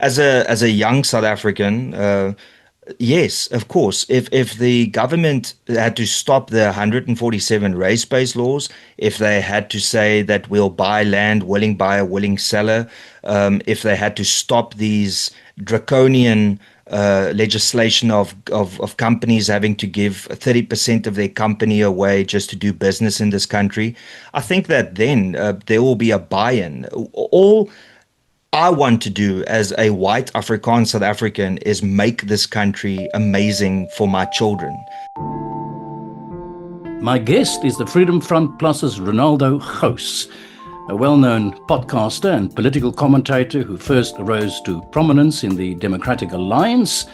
as a young South African, yes, of course. If the government had to stop the 147 race-based laws, if they had to say that we'll buy land, willing buyer, willing seller, if they had to stop these draconian legislation of companies having to give 30% of their company away just to do business in this country, I think that then there will be a buy-in. All I want to do as a white Afrikaans South African is make this country amazing for my children. My guest is the Freedom Front Plus's Ronaldo Gouws, a well-known podcaster and political commentator who first rose to prominence in the Democratic Alliance.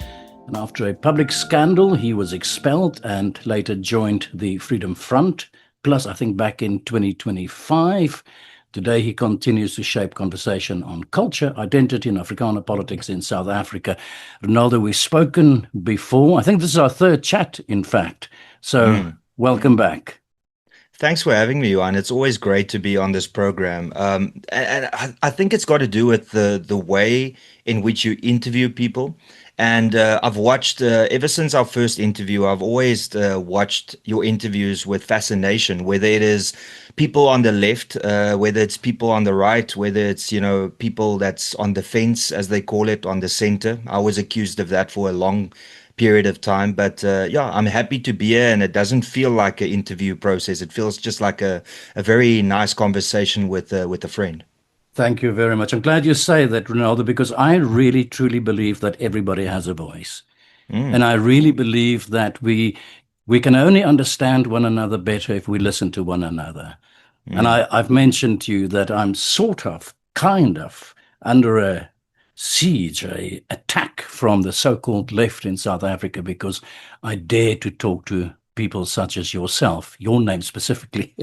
And after a public scandal, he was expelled and later joined the Freedom Front Plus, I think back in 2025. Today, he continues to shape conversation on culture, identity, and Afrikaner politics in South Africa. Ronaldo, we've spoken before. I think this is our third chat, in fact. So, welcome back. Thanks for having me, Johan. It's always great to be on this program. And I think it's got to do with the way in which you interview people. And I've watched, ever since our first interview, I've always watched your interviews with fascination, whether it is people on the left, whether it's people on the right, whether it's, people that's on the fence, as they call it, on the center. I was accused of that for a long period of time. But yeah, I'm happy to be here, and it doesn't feel like an interview process. It feels just like a very nice conversation with a friend. Thank you very much. I'm glad you say that, Ronaldo, because I really, truly believe that everybody has a voice. And I really believe that we can only understand one another better if we listen to one another. And I've mentioned to you that I'm kind of, under a siege, a attack from the so-called left in South Africa, because I dare to talk to people such as yourself, your name specifically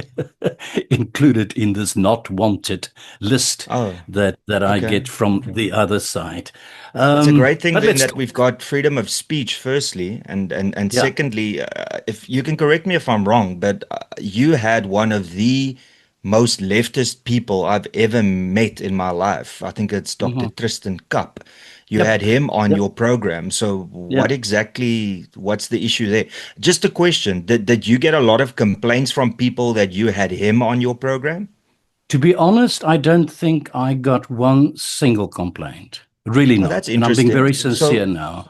included in this not wanted list that I get from the other side. It's a great thing then that we've got freedom of speech, firstly, and secondly, if you can correct me if I'm wrong, but you had one of the most leftist people I've ever met in my life. I think it's Dr. Tristan Kapp. You had him on your program. So what's the issue there? Just a question. Did you get a lot of complaints from people that you had him on your program? To be honest, I don't think I got one single complaint. Really not. That's interesting. And I'm being very sincere now.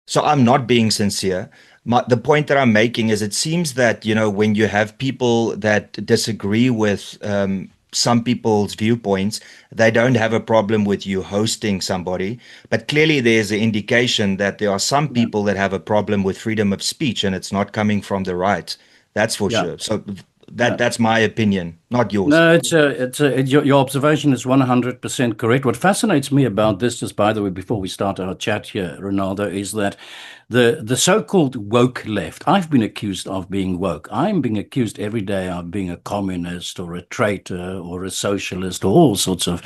So I'm not being sincere. The point that I'm making is it seems that, when you have people that disagree with some people's viewpoints, they don't have a problem with you hosting somebody. But clearly there's an indication that there are some people that have a problem with freedom of speech, and it's not coming from the right. That's for sure. So that's my opinion, not yours. No, your observation is 100% correct. What fascinates me about this, just by the way, before we start our chat here, Ronaldo, is that the so-called woke left, I've been accused of being woke. I'm being accused every day of being a communist or a traitor or a socialist or all sorts of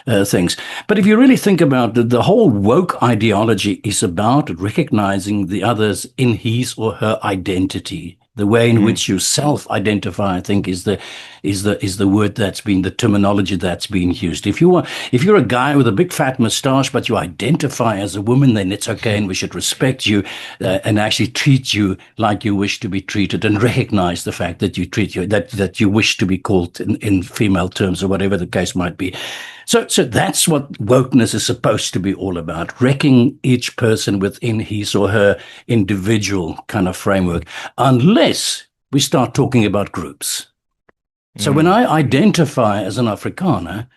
things. But if you really think about it, the whole woke ideology is about recognizing the others in his or her identity. The way in which you self-identify, I think, is the word that's been, the terminology that's been used. If you're a guy with a big fat mustache, but you identify as a woman, then it's okay, and we should respect you and actually treat you like you wish to be treated, and recognize the fact that that you wish to be called in female terms, or whatever the case might be. So that's what wokeness is supposed to be all about, wrecking each person within his or her individual kind of framework, unless we start talking about groups. So when I identify as an Afrikaner,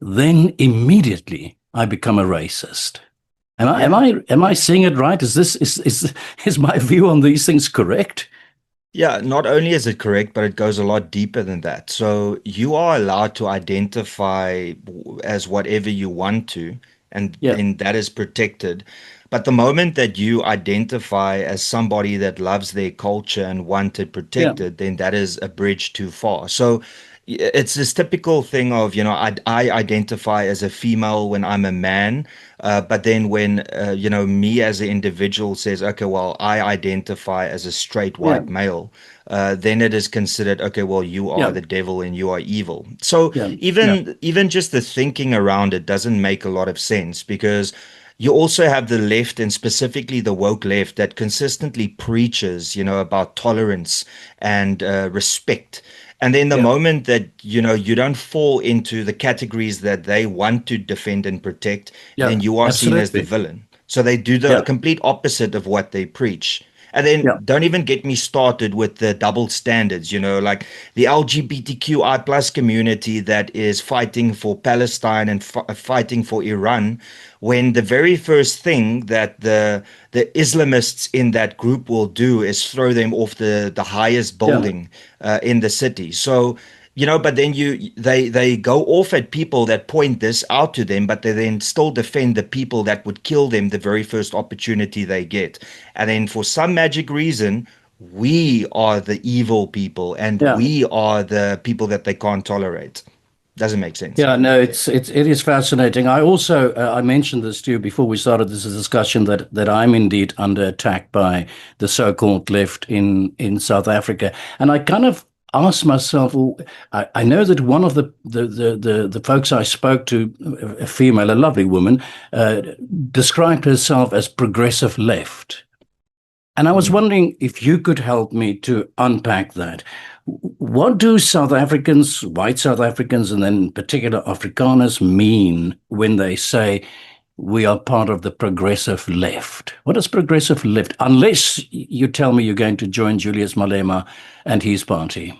then immediately I become a racist. Am I seeing it right? Is my view on these things correct? Yeah, not only is it correct, but it goes a lot deeper than that. So you are allowed to identify as whatever you want to, and that is protected. But the moment that you identify as somebody that loves their culture and want it protected, then that is a bridge too far. So it's this typical thing of, I identify as a female when I'm a man, but then when, me as an individual says, okay, well, I identify as a straight white male, then it is considered, okay, well, you are the devil and you are evil. So even just the thinking around it doesn't make a lot of sense, because you also have the left, and specifically the woke left, that consistently preaches, about tolerance and respect. And then the Yeah. moment that, you don't fall into the categories that they want to defend and protect, Yeah. then you are seen as the Absolutely. villain. So they do the Yeah. complete opposite of what they preach. And then Yeah. don't even get me started with the double standards, like the LGBTQI plus community that is fighting for Palestine and fighting for Iran, when the very first thing that the Islamists in that group will do is throw them off the highest Yeah. building in the city. So but then they go off at people that point this out to them, but they then still defend the people that would kill them the very first opportunity they get. And then for some magic reason, we are the evil people and Yeah. we are the people that they can't tolerate. Doesn't make sense. Yeah, no, it is fascinating. I also I mentioned this to you before we started this discussion that I'm indeed under attack by the so-called left in South Africa, and I kind of asked myself, well, I know that one of the folks I spoke to, a female, a lovely woman, described herself as progressive left. And I was Mm. wondering if you could help me to unpack that. What do South Africans, white South Africans, and then in particular Afrikaners mean when they say we are part of the progressive left? What is progressive left? Unless you tell me you're going to join Julius Malema and his party.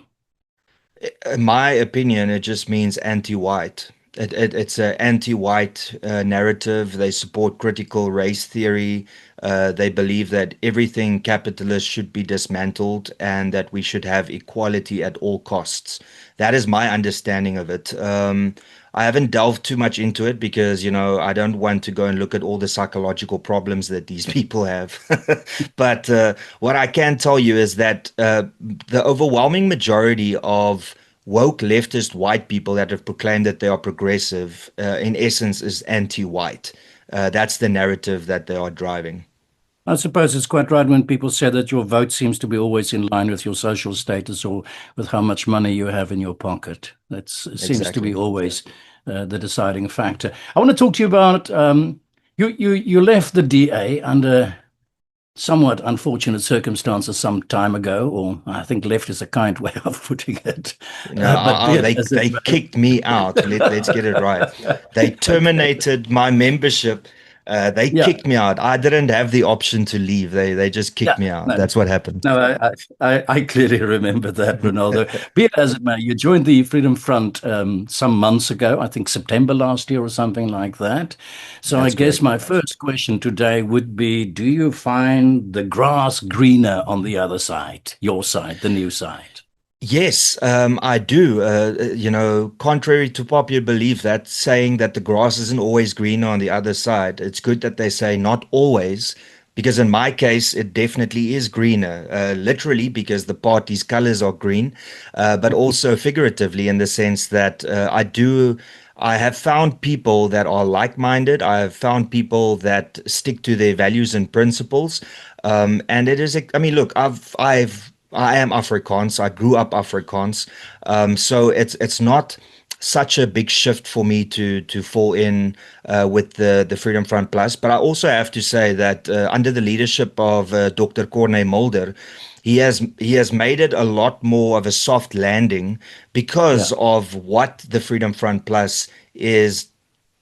In my opinion, it just means anti-white. It's an anti-white narrative. They support critical race theory. They believe that everything capitalist should be dismantled and that we should have equality at all costs. That is my understanding of it. I haven't delved too much into it because, I don't want to go and look at all the psychological problems that these people have. But what I can tell you is that the overwhelming majority of woke leftist white people that have proclaimed that they are progressive, in essence, is anti-white. That's the narrative that they are driving. I suppose it's quite right when people say that your vote seems to be always in line with your social status or with how much money you have in your pocket. That seems to be Exactly. always the deciding factor. I want to talk to you about you left the DA under somewhat unfortunate circumstances some time ago, or I think left is a kind way of putting it. But be it They as it they may. kicked me out. Let's get it right. They terminated my membership. They Yeah, kicked me out. I didn't have the option to leave. They just kicked yeah. me out. No, That's what happened. no, I clearly remember that, Ronaldo. Be it as it may, you joined the Freedom Front some months ago, I think September last year or something like that. So I That's guess correct. my first question today would be, do you find the grass greener on the other side, your side, the new side? Yes, I do. Contrary to popular belief, that saying that the grass isn't always greener on the other side, it's good that they say not always, because in my case, it definitely is greener, literally because the party's colors are green, but also figuratively in the sense that I have found people that are like-minded. I have found people that stick to their values and principles. And it is, I mean, look, I am Afrikaans. I grew up Afrikaans. So it's not such a big shift for me to fall in with the Freedom Front Plus. But I also have to say that under the leadership of Dr. Corné Mulder, he has made it a lot more of a soft landing because Yeah. of what the Freedom Front Plus is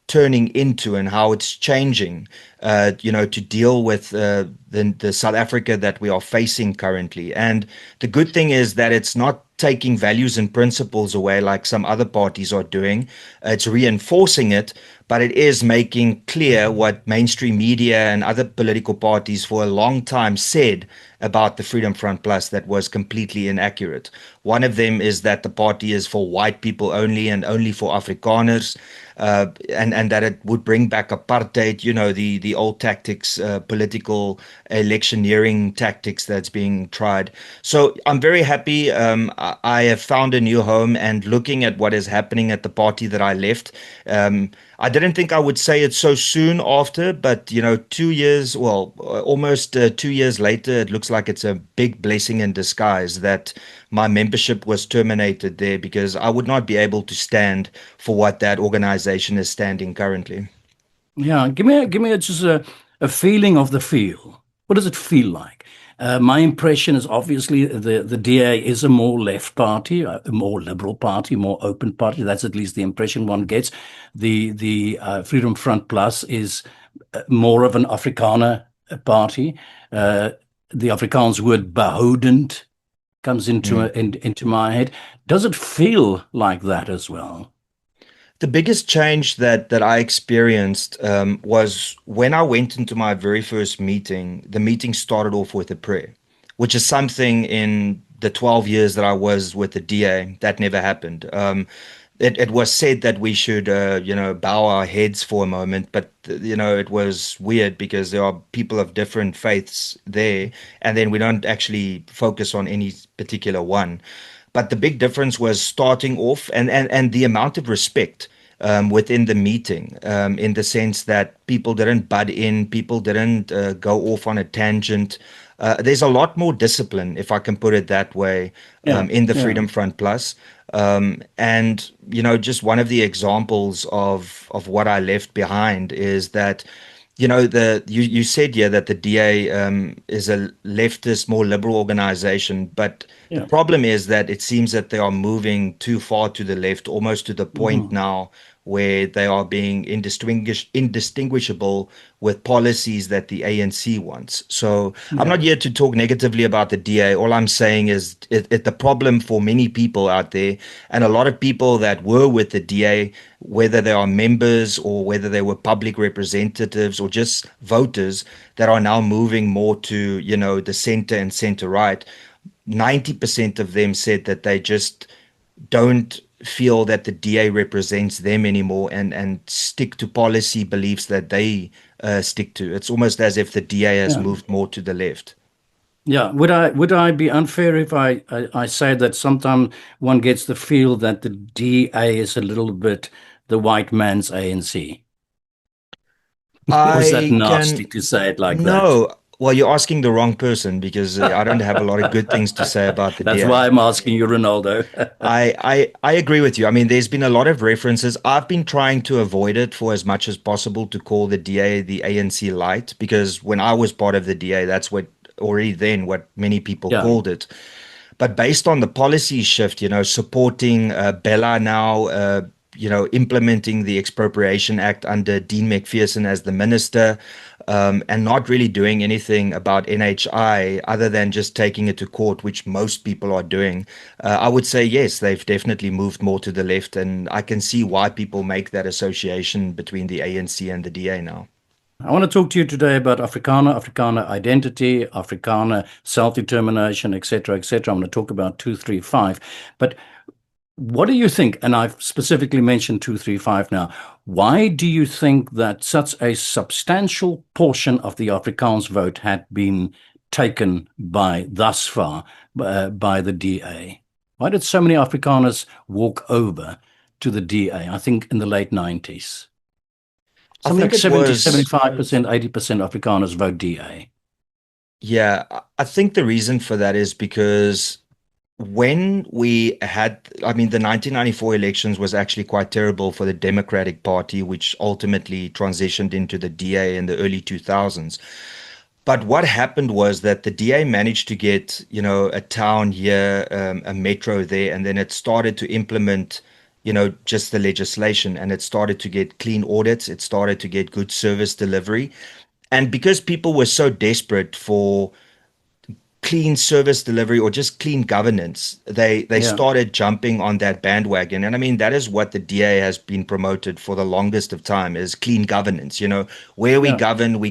turning into and how it's changing, to deal with the South Africa that we are facing currently. And the good thing is that it's not taking values and principles away like some other parties are doing. It's reinforcing it, but it is making clear what mainstream media and other political parties for a long time said about the Freedom Front Plus that was completely inaccurate. One of them is that the party is for white people only and only for Afrikaners, and that it would bring back apartheid, the old tactics, political electioneering tactics that's being tried. So I'm very happy. I have found a new home, and looking at what is happening at the party that I left, I didn't think I would say it so soon after, but 2 years, well, almost 2 years later, it looks like it's a big blessing in disguise that my membership was terminated there because I would not be able to stand for what that organization is standing currently. Yeah, give me just a feeling of the feel. What does it feel like? My impression is obviously the DA is a more left party, a more liberal party, more open party. That's at least the impression one gets. The Freedom Front Plus is more of an Afrikaner party. Uh, the Afrikaans word behoudend comes into my head. Does it feel like that as well? The biggest change that I experienced was when I went into my very first meeting. The meeting started off with a prayer, which is something in the 12 years that I was with the DA that never happened. It was said that we should, bow our heads for a moment, but it was weird because there are people of different faiths there, and then we don't actually focus on any particular one. But the big difference was starting off and the amount of respect within the meeting, in the sense that people didn't butt in, people didn't go off on a tangent. There's a lot more discipline, if I can put it that way, Yeah, in the yeah. Freedom Front Plus. And just one of the examples of what I left behind is that you said here that the DA is a leftist, more liberal organization, but the Yeah. problem is that it seems that they are moving too far to the left, almost to the point Mhm. now where they are being indistinguishable with policies that the ANC wants. So I'm not Yeah. here to talk negatively about the DA. All I'm saying is the problem for many people out there, and a lot of people that were with the DA, whether they are members or whether they were public representatives or just voters that are now moving more to, the center and center right. 90% of them said that they just don't feel that the DA represents them anymore, and stick to policy beliefs that they stick to. It's almost as if the DA has Yeah. moved more to the left. Yeah. Would I be unfair if I say that sometimes one gets the feel that the DA is a little bit the white man's ANC? Or is that I can nasty to say it like that? No. Well, you're asking the wrong person because I don't have a lot of good things to say about the That's DA. why I'm asking you, Ronaldo. I agree with you. I mean, there's been a lot of references. I've been trying to avoid it for as much as possible to call the DA the ANC Lite, because when I was part of the DA, that's what already then what many people Yeah. called it. But based on the policy shift, supporting Bella now, implementing the Expropriation Act under Dean McPherson as the minister, and not really doing anything about NHI other than just taking it to court, which most people are doing. I would say yes, they've definitely moved more to the left, and I can see why people make that association between the ANC and the DA now. I want to talk to you today about Afrikaner, Afrikaner identity, Afrikaner self-determination, etc., etc. I'm going to talk about 235. But what do you think? And I've specifically mentioned 235 now. Why do you think that such a substantial portion of the Afrikaans vote had been taken by thus far by the DA? Why did so many Afrikaners walk over to the DA? I think in the late 90s. I Something think like it 70, was 75%, 80% Afrikaners vote DA. Yeah, I think the reason for that is because when we had, I mean, the 1994 elections was actually quite terrible for the Democratic Party, which ultimately transitioned into the DA in the early 2000s. But what happened was that the DA managed to get, a town here, a metro there, and then it started to implement, just the legislation, and it started to get clean audits, it started to get good service delivery. And because people were so desperate for clean service delivery or just clean governance, they Yeah, started jumping on that bandwagon. And I mean, that is what the DA has been promoted for the longest of time, is clean governance. Where yeah, we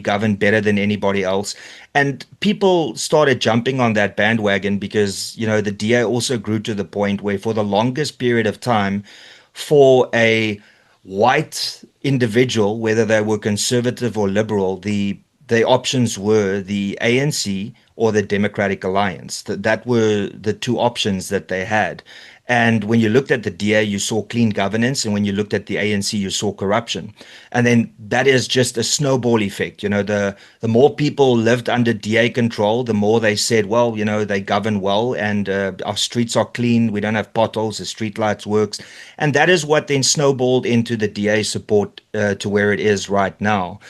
govern better than anybody else. And people started jumping on that bandwagon because, the DA also grew to the point where for the longest period of time, for a white individual, whether they were conservative or liberal, the options were the ANC or the Democratic Alliance. That were the two options that they had. And when you looked at the DA, you saw clean governance. And when you looked at the ANC, you saw corruption. And then that is just a snowball effect. The more people lived under DA control, the more they said, well, they govern well and our streets are clean. We don't have potholes. The street lights works. And that is what then snowballed into the DA support to where it is right now.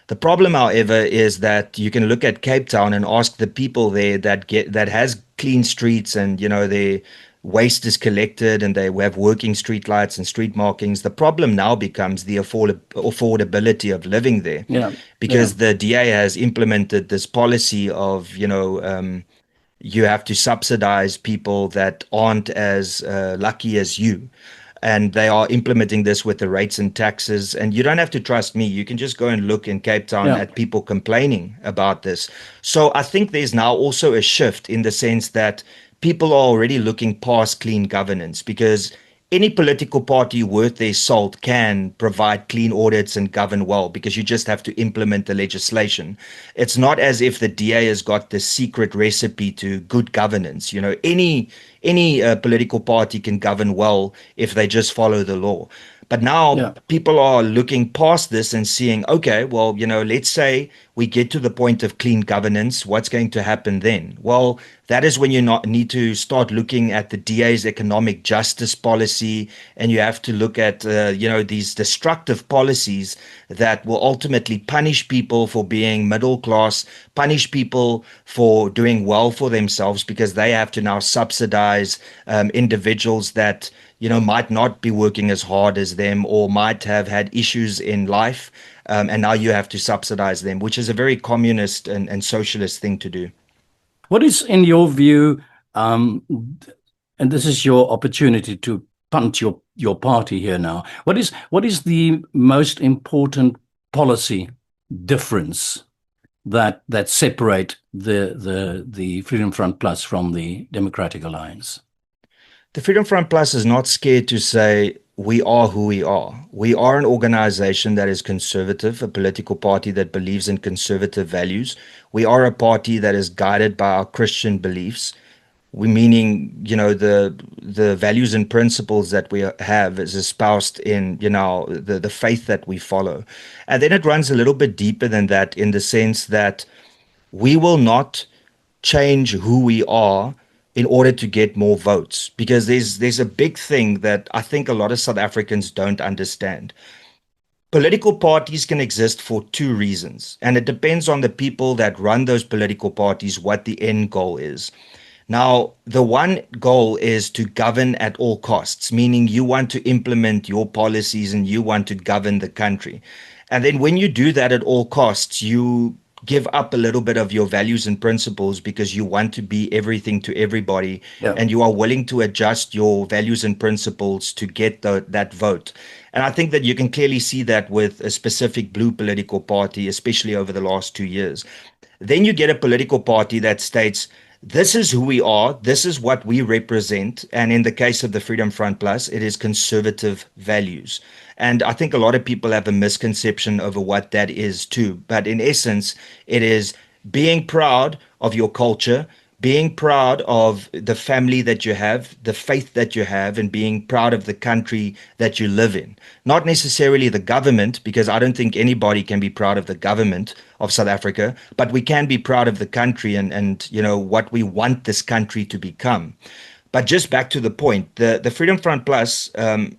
The problem, however, is that you can look at Cape Town and ask the people there that has clean streets and their waste is collected and they have working street lights and street markings. The problem now becomes the affordability of living there, Yeah. Yeah. because the DA has implemented this policy of you have to subsidize people that aren't as lucky as you. And they are implementing this with the rates and taxes. And you don't have to trust me. You can just go and look in Cape Town Yeah. at people complaining about this. So I think there's now also a shift in the sense that people are already looking past clean governance, because any political party worth their salt can provide clean audits and govern well, because you just have to implement the legislation. It's not as if the DA has got the secret recipe to good governance. Any political party can govern well if they just follow the law. But now Yeah. people are looking past this and seeing, okay, well, let's say we get to the point of clean governance. What's going to happen then? Well, that is when you not need to start looking at the DA's economic justice policy, and you have to look at, these destructive policies that will ultimately punish people for being middle class, punish people for doing well for themselves, because they have to now subsidize individuals that might not be working as hard as them or might have had issues in life. And now you have to subsidize them, which is a very communist and socialist thing to do. What is, in your view, and this is your opportunity to punt your party here now. What is the most important policy difference that separate the Freedom Front Plus from the Democratic Alliance? The Freedom Front Plus is not scared to say we are who we are. We are an organization that is conservative, a political party that believes in conservative values. We are a party that is guided by our Christian beliefs. We meaning, the values and principles that we have is espoused in, the faith that we follow. And then it runs a little bit deeper than that, in the sense that we will not change who we are in order to get more votes, because there's a big thing that I think a lot of South Africans don't understand. Political parties can exist for two reasons, and it depends on the people that run those political parties what the end goal is. Now, the one goal is to govern at all costs, meaning you want to implement your policies and you want to govern the country. And then when you do that at all costs, you give up a little bit of your values and principles, because you want to be everything to everybody, Yeah. and you are willing to adjust your values and principles to get that vote. And I think that you can clearly see that with a specific blue political party, especially over the last 2 years. Then you get a political party that states, this is who we are, this is what we represent. And in the case of the Freedom Front Plus, it is conservative values. And I think a lot of people have a misconception over what that is too. But in essence, it is being proud of your culture, being proud of the family that you have, the faith that you have, and being proud of the country that you live in. Not necessarily the government, because I don't think anybody can be proud of the government of South Africa, but we can be proud of the country and what we want this country to become. But just back to the point, the Freedom Front Plus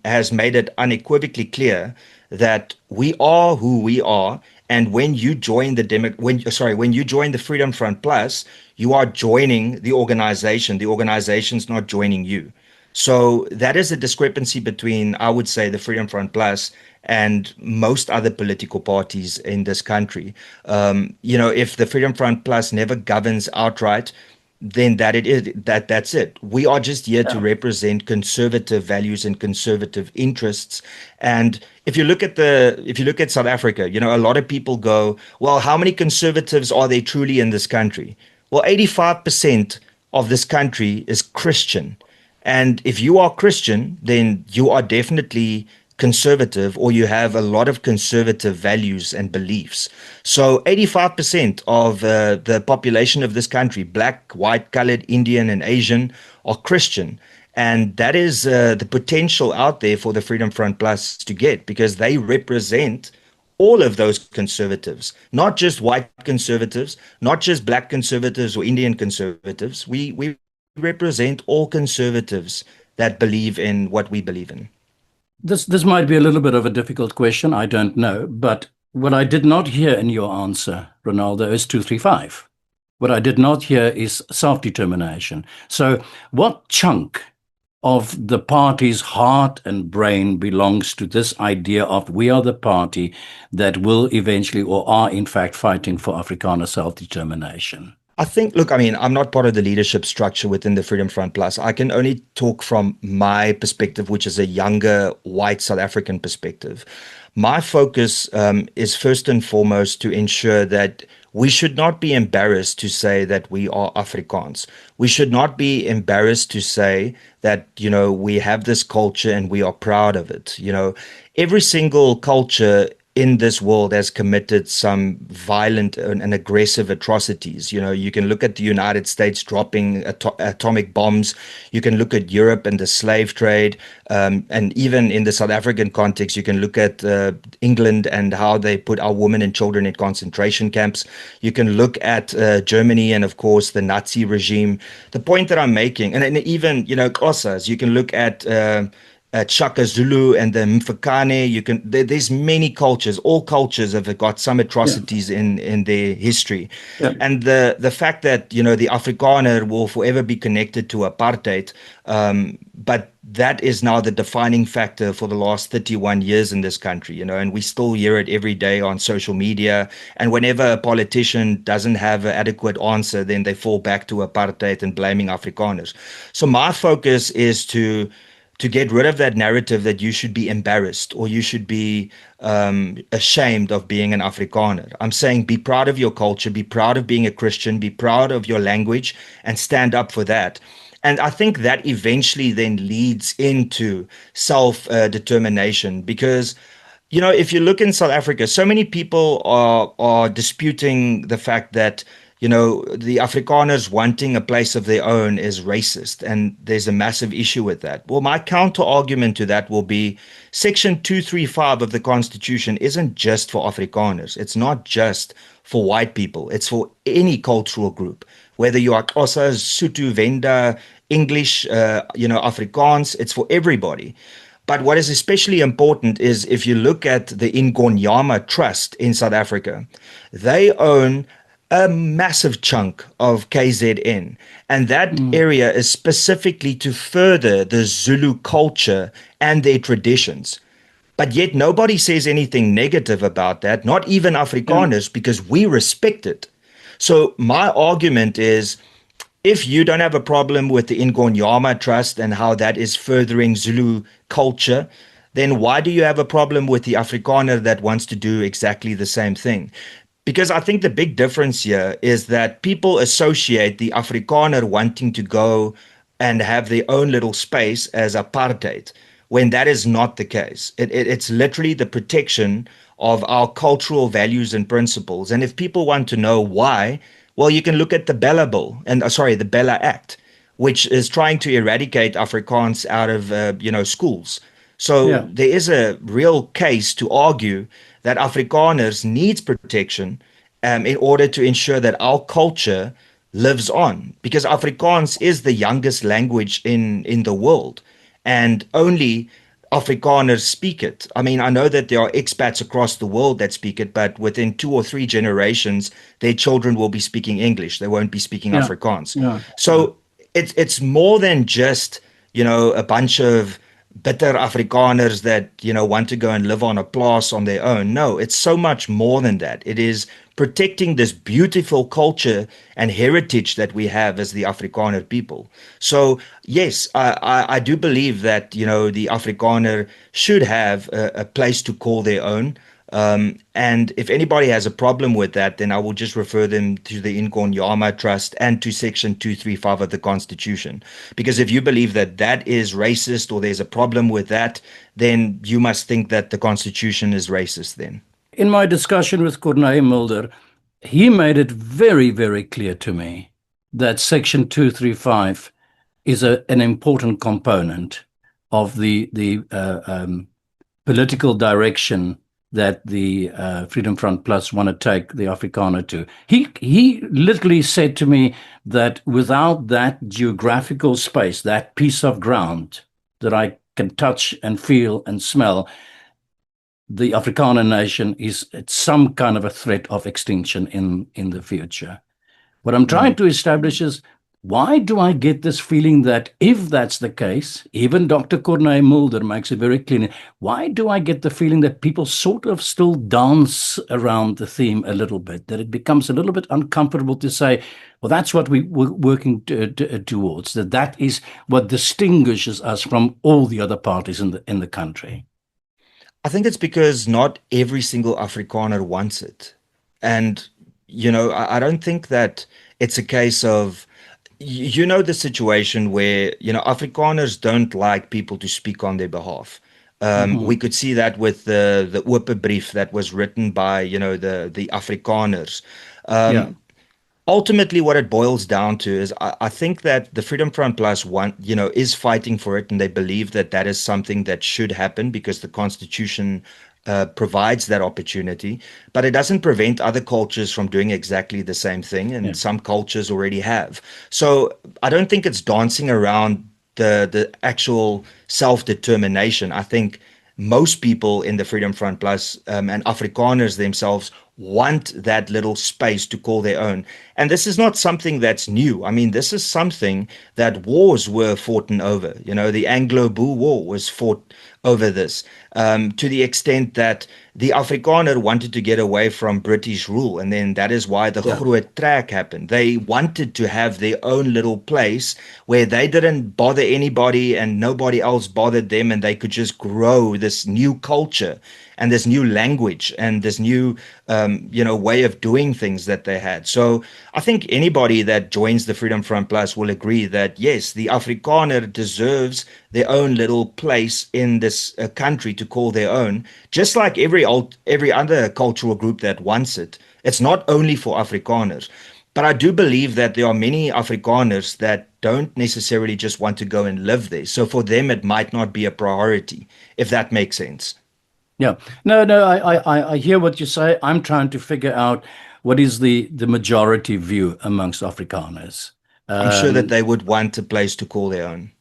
has made it unequivocally clear that we are who we are. And when you join when you join the Freedom Front Plus, you are joining the organization. The organization's not joining you. So that is a discrepancy between, I would say, the Freedom Front Plus and most other political parties in this country. If the Freedom Front Plus never governs outright, then that's it. We are just here to represent conservative values and conservative interests. And if you look at South Africa, a lot of people go, well, how many conservatives are there truly in this country? Well, 85% of this country is Christian. And if you are Christian, then you are definitely conservative, or you have a lot of conservative values and beliefs. So 85% of the population of this country, black, white, colored, Indian, and Asian, are Christian. And that is the potential out there for the Freedom Front Plus to get, because they represent all of those conservatives, not just white conservatives, not just black conservatives or Indian conservatives. We represent all conservatives that believe in what we believe in. This might be a little bit of a difficult question. I don't know. But what I did not hear in your answer, Ronaldo, is 235. What I did not hear is self-determination. So what chunk of the party's heart and brain belongs to this idea of we are the party that will eventually or are in fact fighting for Afrikaner self-determination? I think, look, I mean, I'm not part of the leadership structure within the Freedom Front Plus. I can only talk from my perspective, which is a younger white South African perspective. My focus is first and foremost to ensure that we should not be embarrassed to say that we are Afrikaans. We should not be embarrassed to say that, we have this culture and we are proud of it. Every single culture in this world has committed some violent and aggressive atrocities. You can look at the United States dropping atomic bombs. You can look at Europe and the slave trade. And even in the South African context, you can look at England and how they put our women and children in concentration camps. You can look at Germany and, of course, the Nazi regime. The point that I'm making, and even, Xhosas, you can look at Shaka Zulu and the Mfakane. There's many cultures. All cultures have got some atrocities in their history. Yeah. And the fact that, the Afrikaner will forever be connected to apartheid, but that is now the defining factor for the last 31 years in this country, and we still hear it every day on social media. And whenever a politician doesn't have an adequate answer, then they fall back to apartheid and blaming Afrikaners. So my focus is to get rid of that narrative that you should be embarrassed or you should be ashamed of being an Afrikaner. I'm saying be proud of your culture, be proud of being a Christian, be proud of your language, and stand up for that. And I think that eventually then leads into self-determination, because if you look in South Africa, so many people are disputing the fact that the Afrikaners wanting a place of their own is racist, and there's a massive issue with that. Well, my counter argument to that will be Section 235 of the Constitution isn't just for Afrikaners. It's not just for white people. It's for any cultural group, whether you are Xhosa, Sotho, Venda, English, Afrikaans. It's for everybody. But what is especially important is if you look at the Ingonyama Trust in South Africa, they own a massive chunk of KZN. And that area is specifically to further the Zulu culture and their traditions. But yet nobody says anything negative about that, not even Afrikaners, because we respect it. So my argument is, if you don't have a problem with the Ingonyama Trust and how that is furthering Zulu culture, then why do you have a problem with the Afrikaner that wants to do exactly the same thing? Because I think the big difference here is that people associate the Afrikaner wanting to go and have their own little space as apartheid, when that is not the case. It's literally the protection of our cultural values and principles. And if people want to know why, well, you can look at the Bella Bill, the Bella Act, which is trying to eradicate Afrikaans out of schools. So there is a real case to argue that Afrikaners needs protection in order to ensure that our culture lives on, because Afrikaans is the youngest language in the world, and only Afrikaners speak it. I mean, I know that there are expats across the world that speak it, but within 2 or 3 generations, their children will be speaking English. They won't be speaking Afrikaans. So it's more than just, a bunch of bitter Afrikaners that, want to go and live on a place on their own. No, it's so much more than that. It is protecting this beautiful culture and heritage that we have as the Afrikaner people. So, yes, I do believe that, the Afrikaner should have a place to call their own. And if anybody has a problem with that, then I will just refer them to the Ingonyama Trust and to Section 235 of the Constitution. Because if you believe that that is racist or there's a problem with that, then you must think that the Constitution is racist then. In my discussion with Corné Mulder, he made it very, very clear to me that Section 235 is an important component of the political direction that the Freedom Front Plus want to take the Afrikaner to. He literally said to me that without that geographical space, that piece of ground that I can touch and feel and smell, the Afrikaner nation is at some kind of a threat of extinction in the future. What I'm trying to establish is, why do I get this feeling that if that's the case, even Dr. Corné Mulder makes it very clear, why do I get the feeling that people sort of still dance around the theme a little bit, that it becomes a little bit uncomfortable to say, well, that's what we're working towards, that is what distinguishes us from all the other parties in the country? I think it's because not every single Afrikaner wants it. And, I don't think that it's a case of, the situation where, Afrikaners don't like people to speak on their behalf. We could see that with the open brief that was written by, the Afrikaners. Yeah. Ultimately, what it boils down to is I think that the Freedom Front Plus is fighting for it, and they believe that that is something that should happen because the Constitution provides that opportunity. But it doesn't prevent other cultures from doing exactly the same thing, and Yeah. some cultures already have. So I don't think it's dancing around the actual self-determination. I think most people in the Freedom Front Plus and Afrikaners themselves want that little space to call their own. And this is not something that's new. I mean, this is something that wars were fought over. The Anglo-Boer War was fought over this, to the extent that the Afrikaner wanted to get away from British rule. And then that is why the Yeah. Groot Trek happened. They wanted to have their own little place where they didn't bother anybody and nobody else bothered them, and they could just grow this new culture and this new language and this new way of doing things that they had. So I think anybody that joins the Freedom Front Plus will agree that yes, the Afrikaner deserves their own little place in this country to call their own, just like every other cultural group that wants it. It's not only for Afrikaners. But I do believe that there are many Afrikaners that don't necessarily just want to go and live there. So for them, it might not be a priority, if that makes sense. Yeah. No, I hear what you say. I'm trying to figure out what is the majority view amongst Afrikaners. I'm sure that Um, they would want a place to call their own.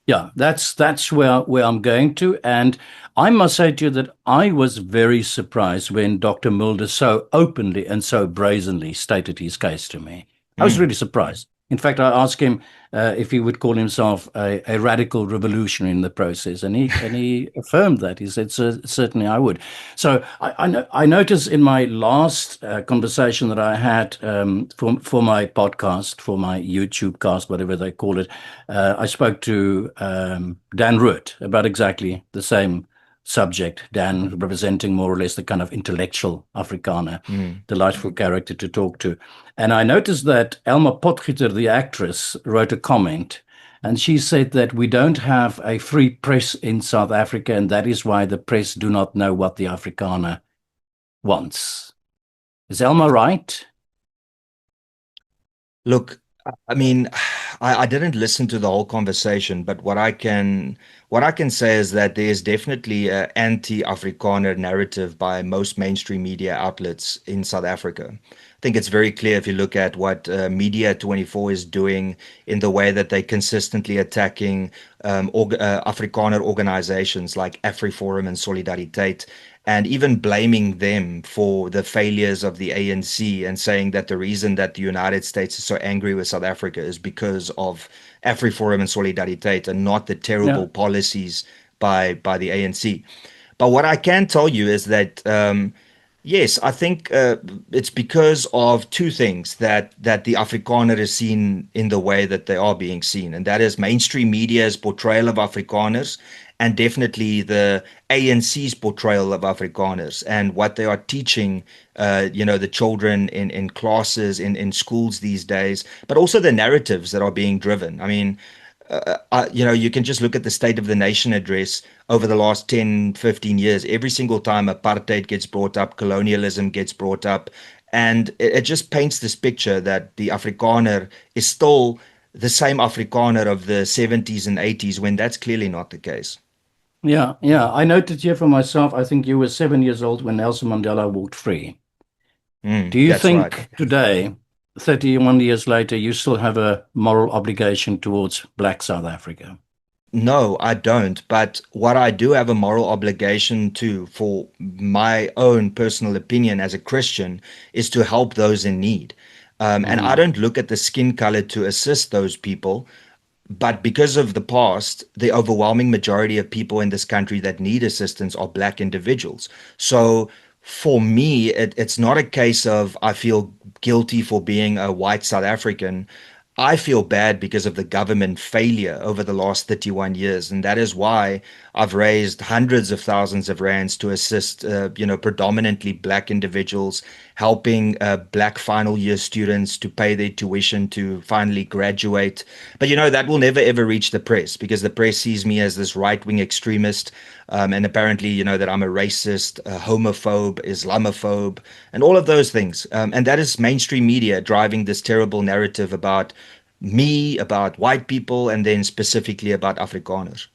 yeah, that's where I'm going to. And I must say to you that I was very surprised when Dr. Mulder so openly and so brazenly stated his case to me. I was Mm. really surprised. In fact, I asked him if he would call himself a radical revolutionary in the process, and he affirmed that. He said, Certainly I would." So I noticed in my last conversation that I had for my podcast, for my YouTube cast, whatever they call it, I spoke to Dan Root about exactly the same subject. Dan representing more or less the kind of intellectual Afrikaner, Mm. delightful character to talk to. And I noticed that Elma Potgieter, the actress, wrote a comment, and she said that we don't have a free press in South Africa, and that is why the press do not know what the Afrikaner wants. Is Elma right? Look, I mean, I didn't listen to the whole conversation, but what I can say is that there is definitely an anti-Afrikaner narrative by most mainstream media outlets in South Africa. I think it's very clear if you look at what Media 24 is doing in the way that they consistently attacking Afrikaner organizations like AfriForum and Solidariteit, and even blaming them for the failures of the ANC and saying that the reason that the United States is so angry with South Africa is because of AfriForum and Solidariteit and not the Yeah. terrible policies by the ANC. But what I can tell you is that yes, I think it's because of two things that the Afrikaner is seen in the way that they are being seen, and that is mainstream media's portrayal of Afrikaners, and definitely the ANC's portrayal of Afrikaners and what they are teaching, the children in classes in schools these days, but also the narratives that are being driven. I mean, you can just look at the State of the Nation address over the last 10, 15 years. Every single time apartheid gets brought up, colonialism gets brought up, and it just paints this picture that the Afrikaner is still the same Afrikaner of the 70s and 80s when that's clearly not the case. Yeah, yeah. I noted here for myself, I think you were 7 years old when Nelson Mandela walked free. Do you That's right. think today, 31 years later, you still have a moral obligation towards Black South Africa? No, I don't. But what I do have a moral obligation to, for my own personal opinion as a Christian, is to help those in need. And I Mm, don't look at the skin color to assist those people. But because of the past, the overwhelming majority of people in this country that need assistance are Black individuals. So for me, it's not a case of I feel guilty for being a white South African. I feel bad because of the government failure over the last 31 years. And that is why I've raised hundreds of thousands of rands to assist, predominantly Black individuals, helping Black final year students to pay their tuition to finally graduate. But, that will never ever reach the press because the press sees me as this right-wing extremist. And apparently, that I'm a racist, a homophobe, Islamophobe, and all of those things. And that is mainstream media driving this terrible narrative about me, about white people, and then specifically about Afrikaners.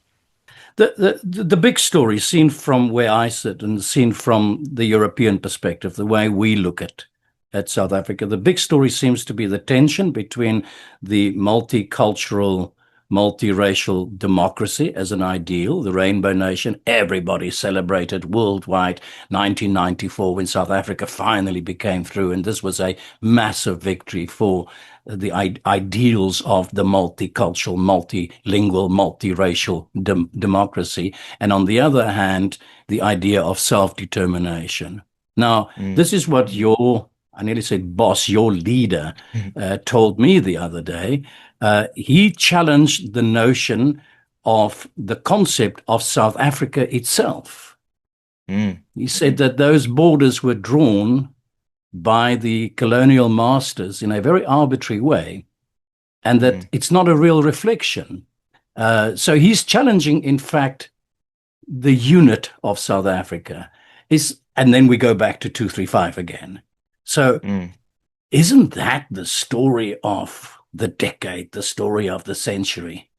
The big story, seen from where I sit and seen from the European perspective, the way we look at South Africa, the big story seems to be the tension between the multicultural, multiracial democracy as an ideal, the Rainbow Nation. Everybody celebrated worldwide 1994 when South Africa finally became through, and this was a massive victory for the ideals of the multicultural, multilingual, multiracial democracy, and on the other hand, the idea of self-determination. Now, Mm. this is what I nearly said boss, your leader, told me the other day. He challenged the notion of the concept of South Africa itself. Mm. He said that those borders were drawn by the colonial masters in a very arbitrary way, and that Mm. it's not a real reflection. So he's challenging, in fact, the unit of South Africa and then we go back to 235 again. So Mm. isn't that the story of the decade, the story of the century?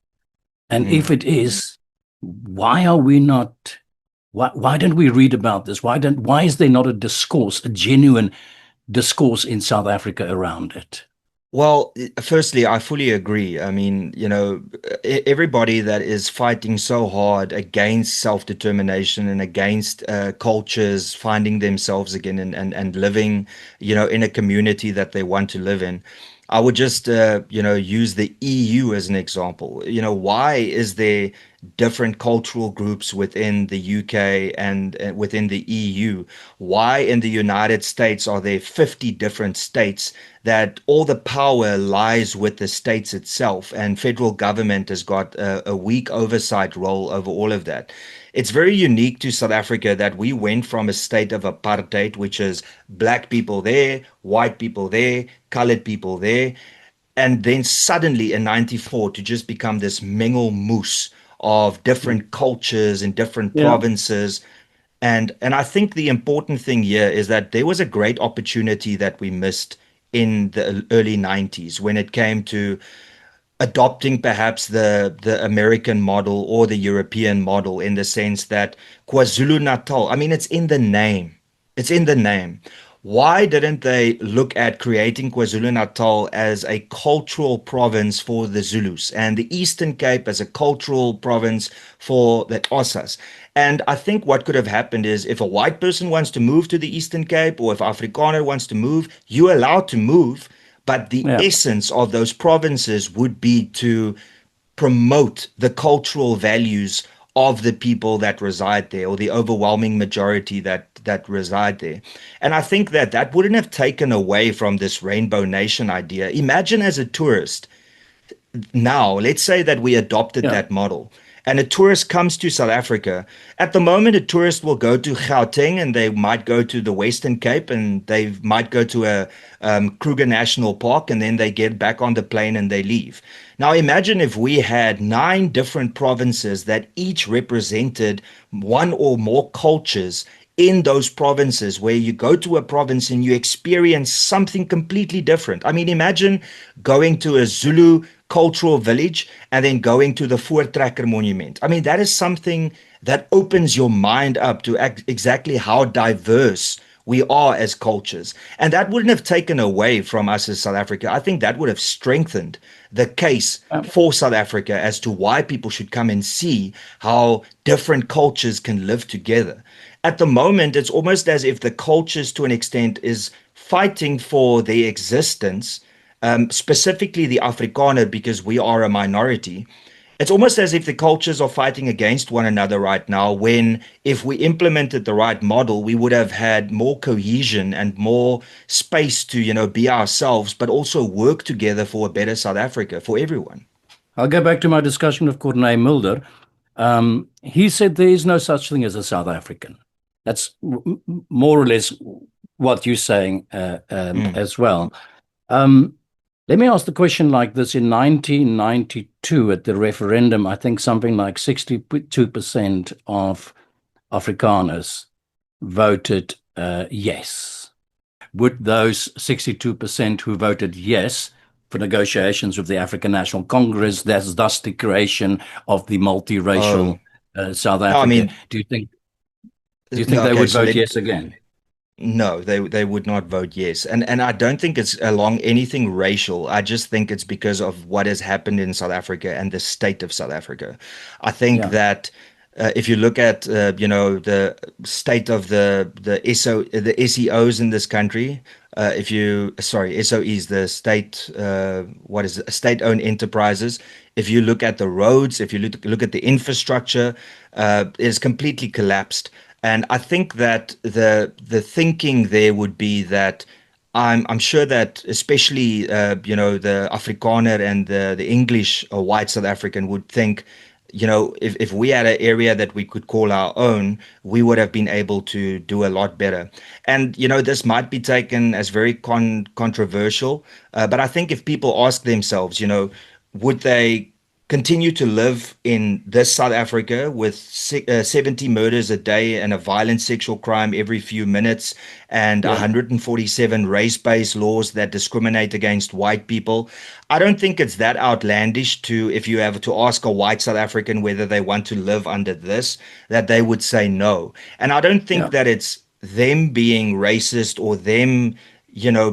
And if Mm. it is, why are we not? Why don't we read about this? Why is there not a discourse, a genuine discourse in South Africa around it? Well, firstly, I fully agree. I mean, everybody that is fighting so hard against self-determination and against cultures finding themselves again and living, in a community that they want to live in. I would just, use the EU as an example. Why is there different cultural groups within the UK and within the EU? Why in the United States are there 50 different states that all the power lies with the states itself, and federal government has got a weak oversight role over all of that? It's very unique to South Africa that we went from a state of apartheid, which is black people there, white people there, colored people there, and then suddenly in 94 to just become this mengelmoes of different cultures and different Yeah. provinces. And I think the important thing here is that there was a great opportunity that we missed in the early 90s when it came to adopting perhaps the American model or the European model, in the sense that KwaZulu-Natal, I mean, it's in the name. It's in the name. Why didn't they look at creating KwaZulu-Natal as a cultural province for the Zulus and the Eastern Cape as a cultural province for the Xhosas? And I think what could have happened is, if a white person wants to move to the Eastern Cape, or if Afrikaner wants to move, you're allowed to move. But the Yeah. essence of those provinces would be to promote the cultural values of the people that reside there, or the overwhelming majority that reside there. And I think that that wouldn't have taken away from this Rainbow Nation idea. Imagine, as a tourist now, let's say that we adopted Yeah. that model, and a tourist comes to South Africa. At the moment, a tourist will go to Gauteng, and they might go to the Western Cape, and they might go to a Kruger National Park, and then they get back on the plane and they leave. Now, imagine if we had 9 different provinces that each represented one or more cultures in those provinces, where you go to a province and you experience something completely different. I mean, imagine going to a Zulu cultural village and then going to the Voortrekker Monument. I mean, that is something that opens your mind up to exactly how diverse we are as cultures. And that wouldn't have taken away from us as South Africa. I think that would have strengthened the case for South Africa as to why people should come and see how different cultures can live together. At the moment, it's almost as if the cultures, to an extent, is fighting for their existence, specifically the Afrikaner, because we are a minority. It's almost as if the cultures are fighting against one another right now, when if we implemented the right model, we would have had more cohesion and more space to, be ourselves, but also work together for a better South Africa for everyone. I'll go back to my discussion with Corné Mulder. He said there is no such thing as a South African. That's more or less what you're saying as well. Let me ask the question like this. In 1992, at the referendum, I think something like 62% of Afrikaners voted yes. Would those 62% who voted yes for negotiations with the African National Congress, that's thus the creation of the multiracial South No, I Africa, mean, do you think no, they okay, would so vote let yes again? No, they would not vote yes. And I don't think it's along anything racial. I just think it's because of what has happened in South Africa and the state of South Africa. I think Yeah. that if you look at the state of the SEOs in this country, if you sorry SOEs, the state what is it, state-owned enterprises. If you look at the roads, if you look at the infrastructure, it's completely collapsed. And I think that the thinking there would be that I'm sure that especially the Afrikaner and the English or white South African would think, if we had an area that we could call our own, we would have been able to do a lot better. And this might be taken as very controversial, but I think if people ask themselves, would they continue to live in this South Africa with 70 murders a day and a violent sexual crime every few minutes and Yeah. 147 race-based laws that discriminate against white people? I don't think it's that outlandish to, if you have to ask a white South African whether they want to live under this, that they would say no. And I don't think Yeah. that it's them being racist or them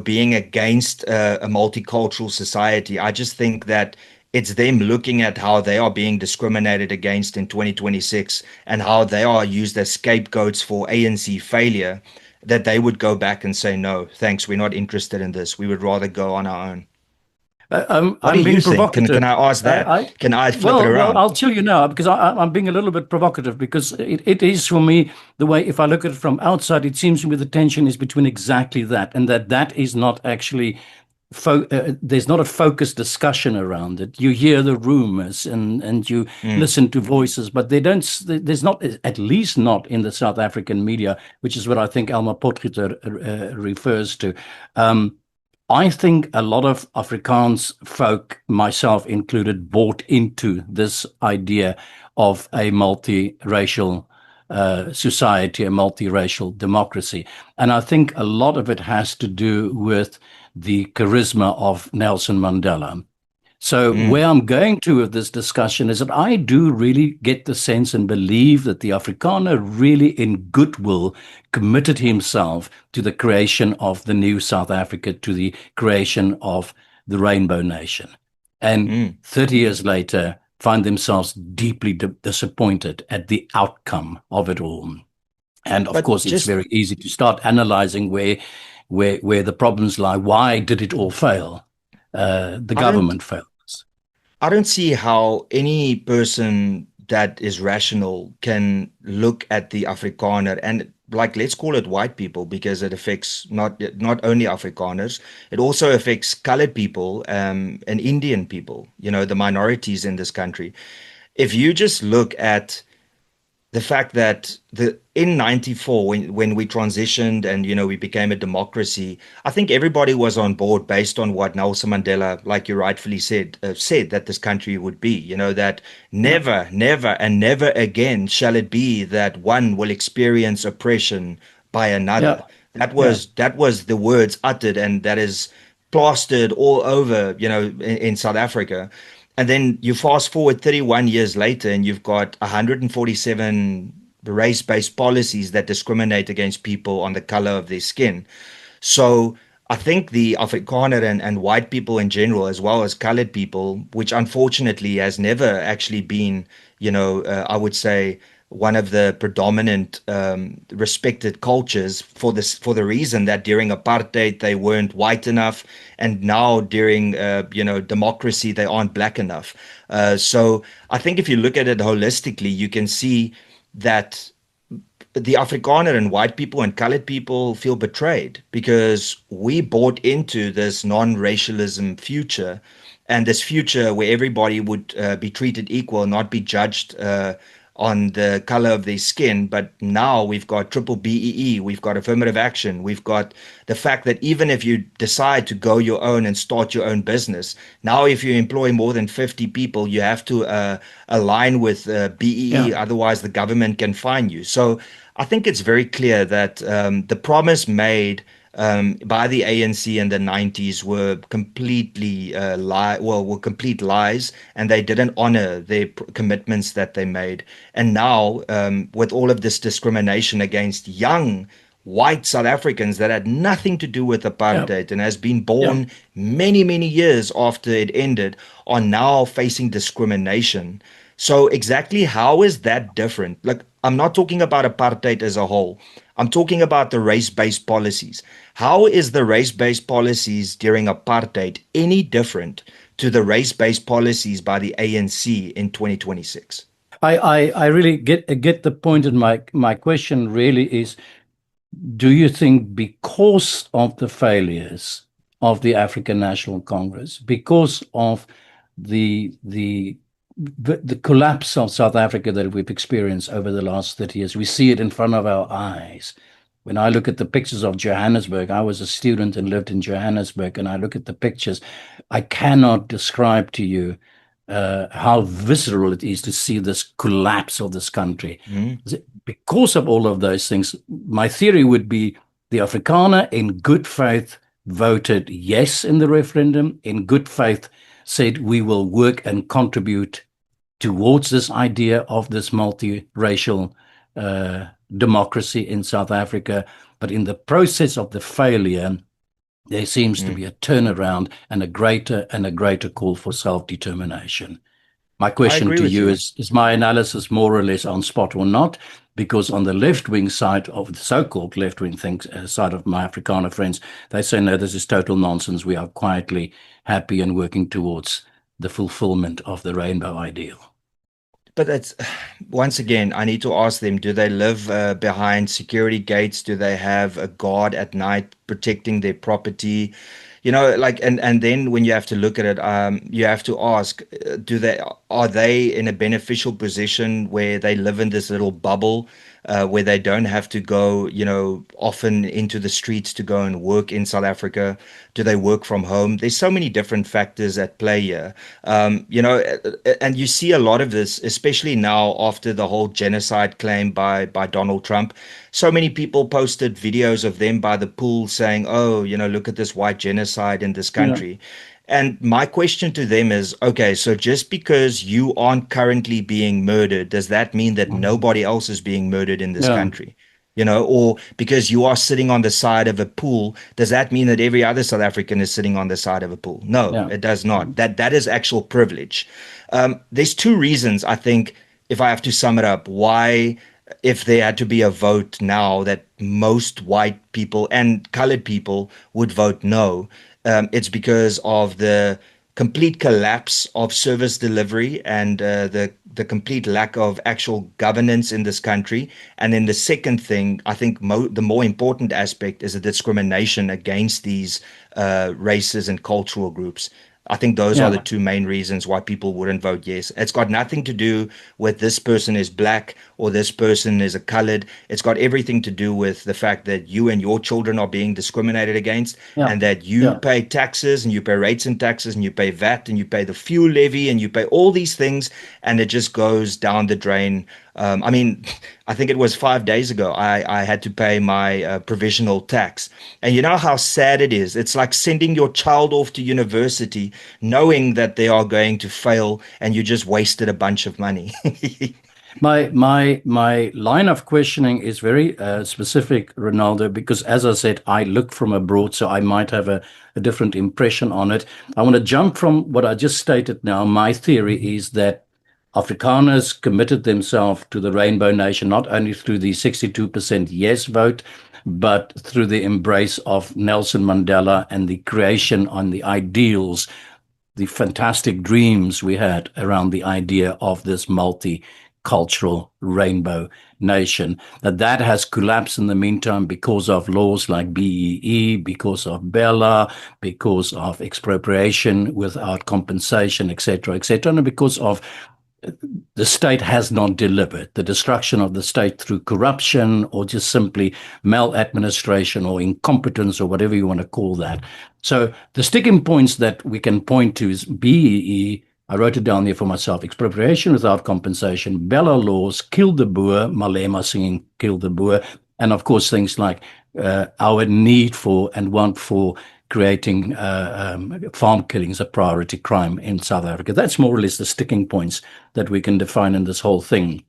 being against a multicultural society. I just think that it's them looking at how they are being discriminated against in 2026 and how they are used as scapegoats for ANC failure, that they would go back and say, no, thanks, we're not interested in this. We would rather go on our own. What do I'm you being think? Can provocative. I ask that? I Can I flip it around? I'll tell you now because I'm being a little bit provocative because it is for me the way if I look at it from outside, it seems to me the tension is between exactly that and that is not actually. There's not a focused discussion around it. You hear the rumors and you Mm. listen to voices, but they don't. There's not, at least not in the South African media, which is what I think Elma Potgieter refers to. Um, I think a lot of Afrikaans folk, myself included, bought into this idea of a multiracial society, a multiracial democracy. And I think a lot of it has to do with the charisma of Nelson Mandela. So Mm. where I'm going to with this discussion is that I do really get the sense and believe that the Afrikaner really in goodwill committed himself to the creation of the new South Africa, to the creation of the Rainbow Nation. And Mm. 30 years later, find themselves deeply disappointed at the outcome of it all. And of But course, it's just very easy to start analyzing where the problems lie. Why did it all fail? The I don't government failed. I don't see how any person that is rational can look at the Afrikaner and, like, let's call it white people, because it affects not only Afrikaners, it also affects colored people and Indian people, the minorities in this country. If you just look at the fact that in 94 when we transitioned and we became a democracy, I think everybody was on board based on what Nelson Mandela, like you rightfully said that this country would be, that Yeah, never and never again shall it be that one will experience oppression by yeah, another. that yeah. was that was the words uttered, and that is plastered all over, in South Africa. And then you fast forward 31 years later, and you've got 147 race-based policies that discriminate against people on the color of their skin. So I think the Afrikaner and white people in general, as well as colored people, which unfortunately has never actually been, I would say, one of the predominant respected cultures for the reason that during apartheid they weren't white enough, and now during democracy they aren't black enough. So I think if you look at it holistically, you can see that the Afrikaner and white people and colored people feel betrayed because we bought into this non-racialism future, and this future where everybody would be treated equal, not be judged on the color of their skin. But now we've got triple BEE, we've got affirmative action, we've got the fact that even if you decide to go your own and start your own business, now if you employ more than 50 people, you have to align with Yeah. BEE, otherwise the government can fine you. So I think it's very clear that the promise made by the ANC in the 90s were completely were complete lies, and they didn't honor their commitments that they made. And now, with all of this discrimination against young white South Africans that had nothing to do with Yeah, apartheid and has been yeah. born many, many years after it ended, are now facing discrimination. So exactly how is that different? Like, I'm not talking about apartheid as a whole. I'm talking about the race-based policies. How is the race-based policies during apartheid any different to the race-based policies by the ANC in 2026? I really get the point, and my question really is: do you think because of the failures of the African National Congress, because of the collapse of South Africa that we've experienced over the last 30 years, we see it in front of our eyes. When I look at the pictures of Johannesburg, I was a student and lived in Johannesburg, and I look at the pictures, I cannot describe to you how visceral it is to see this collapse of this country. Mm, Because of all of those things, my theory would be the Afrikaner in good faith voted yes in the referendum, in good faith said we will work and contribute towards this idea of this multiracial uh, democracy in South Africa. But in the process of the failure, there seems to mm. be a turnaround and a greater call for self-determination. My I question agree to with you you. is my analysis more or less on spot or not? Because on the left-wing side of the so-called left-wing side of my Afrikaner friends, they say, no, this is total nonsense. We are quietly happy and working towards the fulfillment of the rainbow ideal. But it's once again, I need to ask them, do they live behind security gates? Do they have a guard at night protecting their property? Like, and then when you have to look at it, you have to ask, are they in a beneficial position where they live in this little bubble, where they don't have to go, often into the streets to go and work in South Africa? Do they work from home? There's so many different factors at play here. And you see a lot of this, especially now after the whole genocide claim by Donald Trump. So many people posted videos of them by the pool saying, "Oh, look at this white genocide in this Yeah, country." And my question to them is, okay, so just because you aren't currently being murdered, does that mean that nobody else is being murdered in this yeah, country? Or because you are sitting on the side of a pool, does that mean that every other South African is sitting on the side of a pool? No, yeah, it does not. That is actual privilege. There's two reasons, I think, if I have to sum it up, why, if there had to be a vote now, that most white people and colored people would vote no. It's because of the complete collapse of service delivery and the complete lack of actual governance in this country. And then the second thing, I think the more important aspect is the discrimination against these races and cultural groups. I think those are the yeah. two main reasons why people wouldn't vote yes. It's got nothing to do with this person is black or this person is a colored. It's got everything to do with the fact that you and your children are being discriminated against, Yeah. and that you Yeah. pay taxes and you pay rates and taxes and you pay VAT and you pay the fuel levy and you pay all these things, and it just goes down the drain. I mean, I think it was 5 days ago, I had to pay my provisional tax. And you know how sad it is? It's like sending your child off to university knowing that they are going to fail and you just wasted a bunch of money. My line of questioning is very specific, Ronaldo, because as I said, I look from abroad, so I might have a different impression on it. I want to jump from what I just stated now. My theory is that Afrikaners committed themselves to the Rainbow Nation not only through the 62% yes vote, but through the embrace of Nelson Mandela and the creation on the ideals, the fantastic dreams we had around the idea of this multicultural rainbow nation. That has collapsed in the meantime because of laws like BEE, because of Bella, because of expropriation without compensation, etc., and because of the state has not delivered, the destruction of the state through corruption or just simply maladministration or incompetence or whatever you want to call that. So the sticking points that we can point to is BEE. I wrote it down there for myself: expropriation without compensation, Bella laws, kill the Boer, Malema singing kill the Boer, and of course things like our need for and want for creating farm killings a priority crime in South Africa. That's more or less the sticking points that we can define in this whole thing.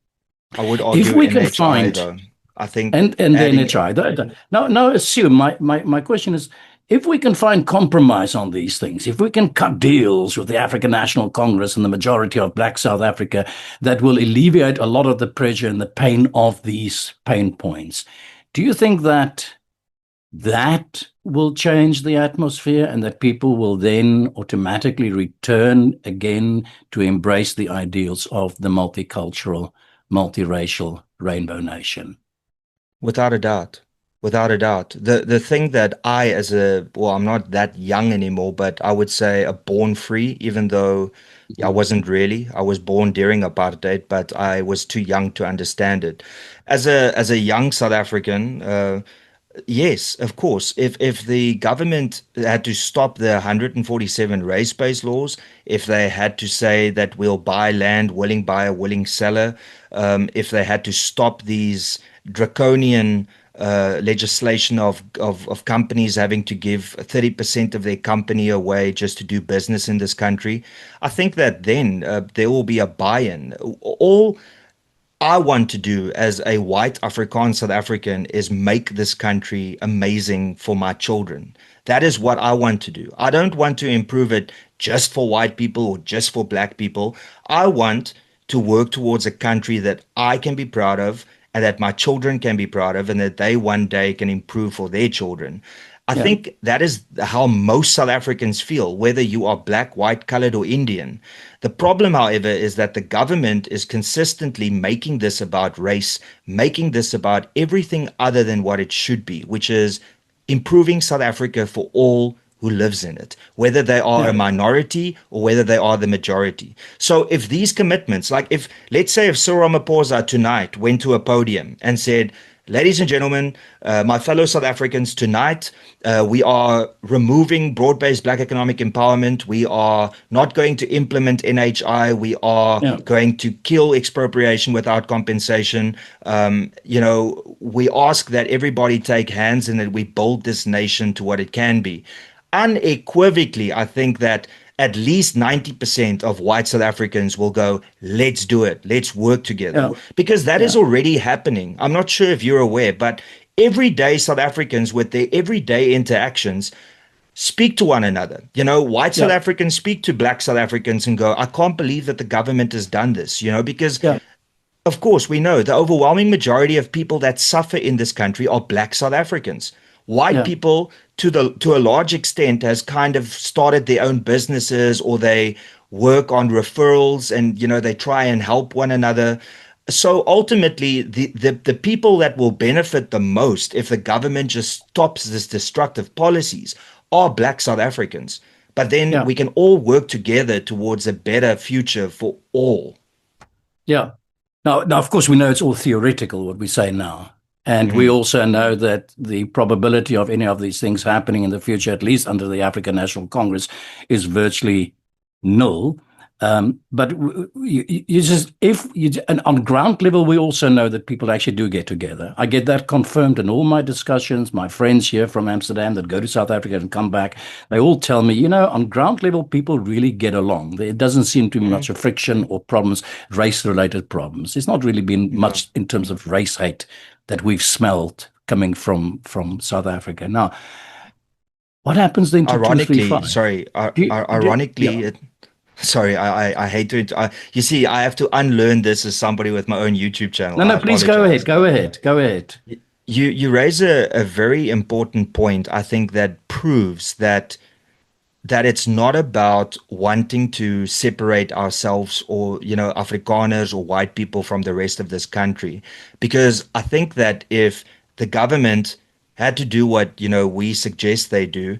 I would If argue we can NHI find, though. I think and then adding NHI, now assume, my question is, if we can find compromise on these things, if we can cut deals with the African National Congress and the majority of Black South Africa that will alleviate a lot of the pressure and the pain of these pain points, do you think that will change the atmosphere and that people will then automatically return again to embrace the ideals of the multicultural, multiracial rainbow nation? Without a doubt. Without a doubt. The thing that I'm not that young anymore, but I would say a born free, even though I wasn't really. I was born during apartheid, but I was too young to understand it. As a young South African, yes, of course. If the government had to stop the 147 race-based laws, if they had to say that we'll buy land, willing buyer, willing seller, if they had to stop these draconian legislation of companies having to give 30% of their company away just to do business in this country, I think that then there will be a buy-in. All I want to do as a white Afrikaans South African is make this country amazing for my children. That is what I want to do. I don't want to improve it just for white people or just for black people. I want to work towards a country that I can be proud of and that my children can be proud of and that they one day can improve for their children. I Yeah. think that is how most South Africans feel, whether you are black, white, colored, or Indian. The problem, however, is that the government is consistently making this about race, making this about everything other than what it should be, which is improving South Africa for all who lives in it, whether they are a Yeah. minority or whether they are the majority. So if these commitments, like if, let's say if Cyril Ramaphosa tonight went to a podium and said, ladies and gentlemen, my fellow South Africans, tonight we are removing broad-based black economic empowerment. We are not going to implement NHI. We are Yeah. going to kill expropriation without compensation. We ask that everybody take hands and that we build this nation to what it can be. Unequivocally, I think that at least 90% of white South Africans will go, let's do it. Let's work together. Yeah. Because that is Yeah. already happening. I'm not sure if you're aware, but every day South Africans with their everyday interactions speak to one another. White South Yeah. Africans speak to black South Africans and go, I can't believe that the government has done this, because Yeah. of course, we know the overwhelming majority of people that suffer in this country are black South Africans. White Yeah. people, to a large extent, has kind of started their own businesses or they work on referrals and they try and help one another. So ultimately, the people that will benefit the most if the government just stops this destructive policies are black South Africans. But then Yeah. we can all work together towards a better future for all. Yeah. Now, of course, we know it's all theoretical, what we say now. And we Mhm. also know that the probability of any of these things happening in the future, at least under the African National Congress, is virtually null. But you just, if you, and on ground level, we also know that people actually do get together. I get that confirmed in all my discussions. My friends here from Amsterdam that go to South Africa and come back, they all tell me, on ground level, people really get along. There doesn't seem to be Mm. much of friction or problems, race-related problems. It's not really been No. much in terms of race hate that we've smelled coming from South Africa. Now, what happens then to Ironically, 235? sorry, Yeah. ironically, sorry, I hate to, you see, I have to unlearn this as somebody with my own YouTube channel. No, I no, please go ahead. apologize. Go ahead. Go ahead. You raise a very important point, I think, that proves that it's not about wanting to separate ourselves or, Afrikaners or white people from the rest of this country. Because I think that if the government had to do what, we suggest they do,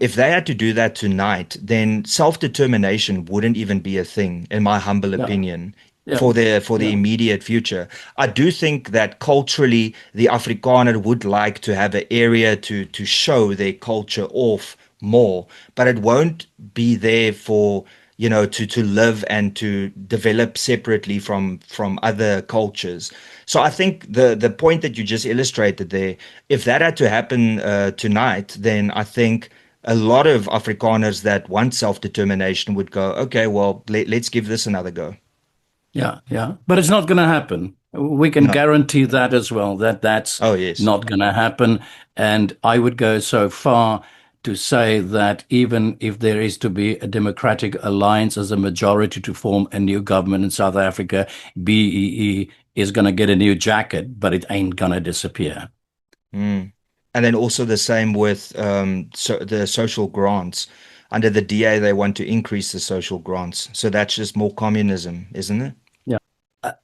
if they had to do that tonight, then self-determination wouldn't even be a thing, in my humble Yeah. opinion. Yeah. For the Yeah. immediate future, I do think that culturally, the Afrikaner would like to have an area to show their culture off more, but it won't be there for to live and to develop separately from other cultures. So I think the point that you just illustrated there, if that had to happen tonight, then I think a lot of Afrikaners that want self-determination would go, okay, well, let's give this another go. Yeah, yeah. But it's not going to happen. We can No. guarantee that as well, that that's Oh, yes. not going to happen. And I would go so far to say that even if there is to be a democratic alliance as a majority to form a new government in South Africa, BEE is going to get a new jacket, but it ain't going to disappear. Mm. And then also the same with the social grants. Under the DA, they want to increase the social grants. So that's just more communism, isn't it? Yeah.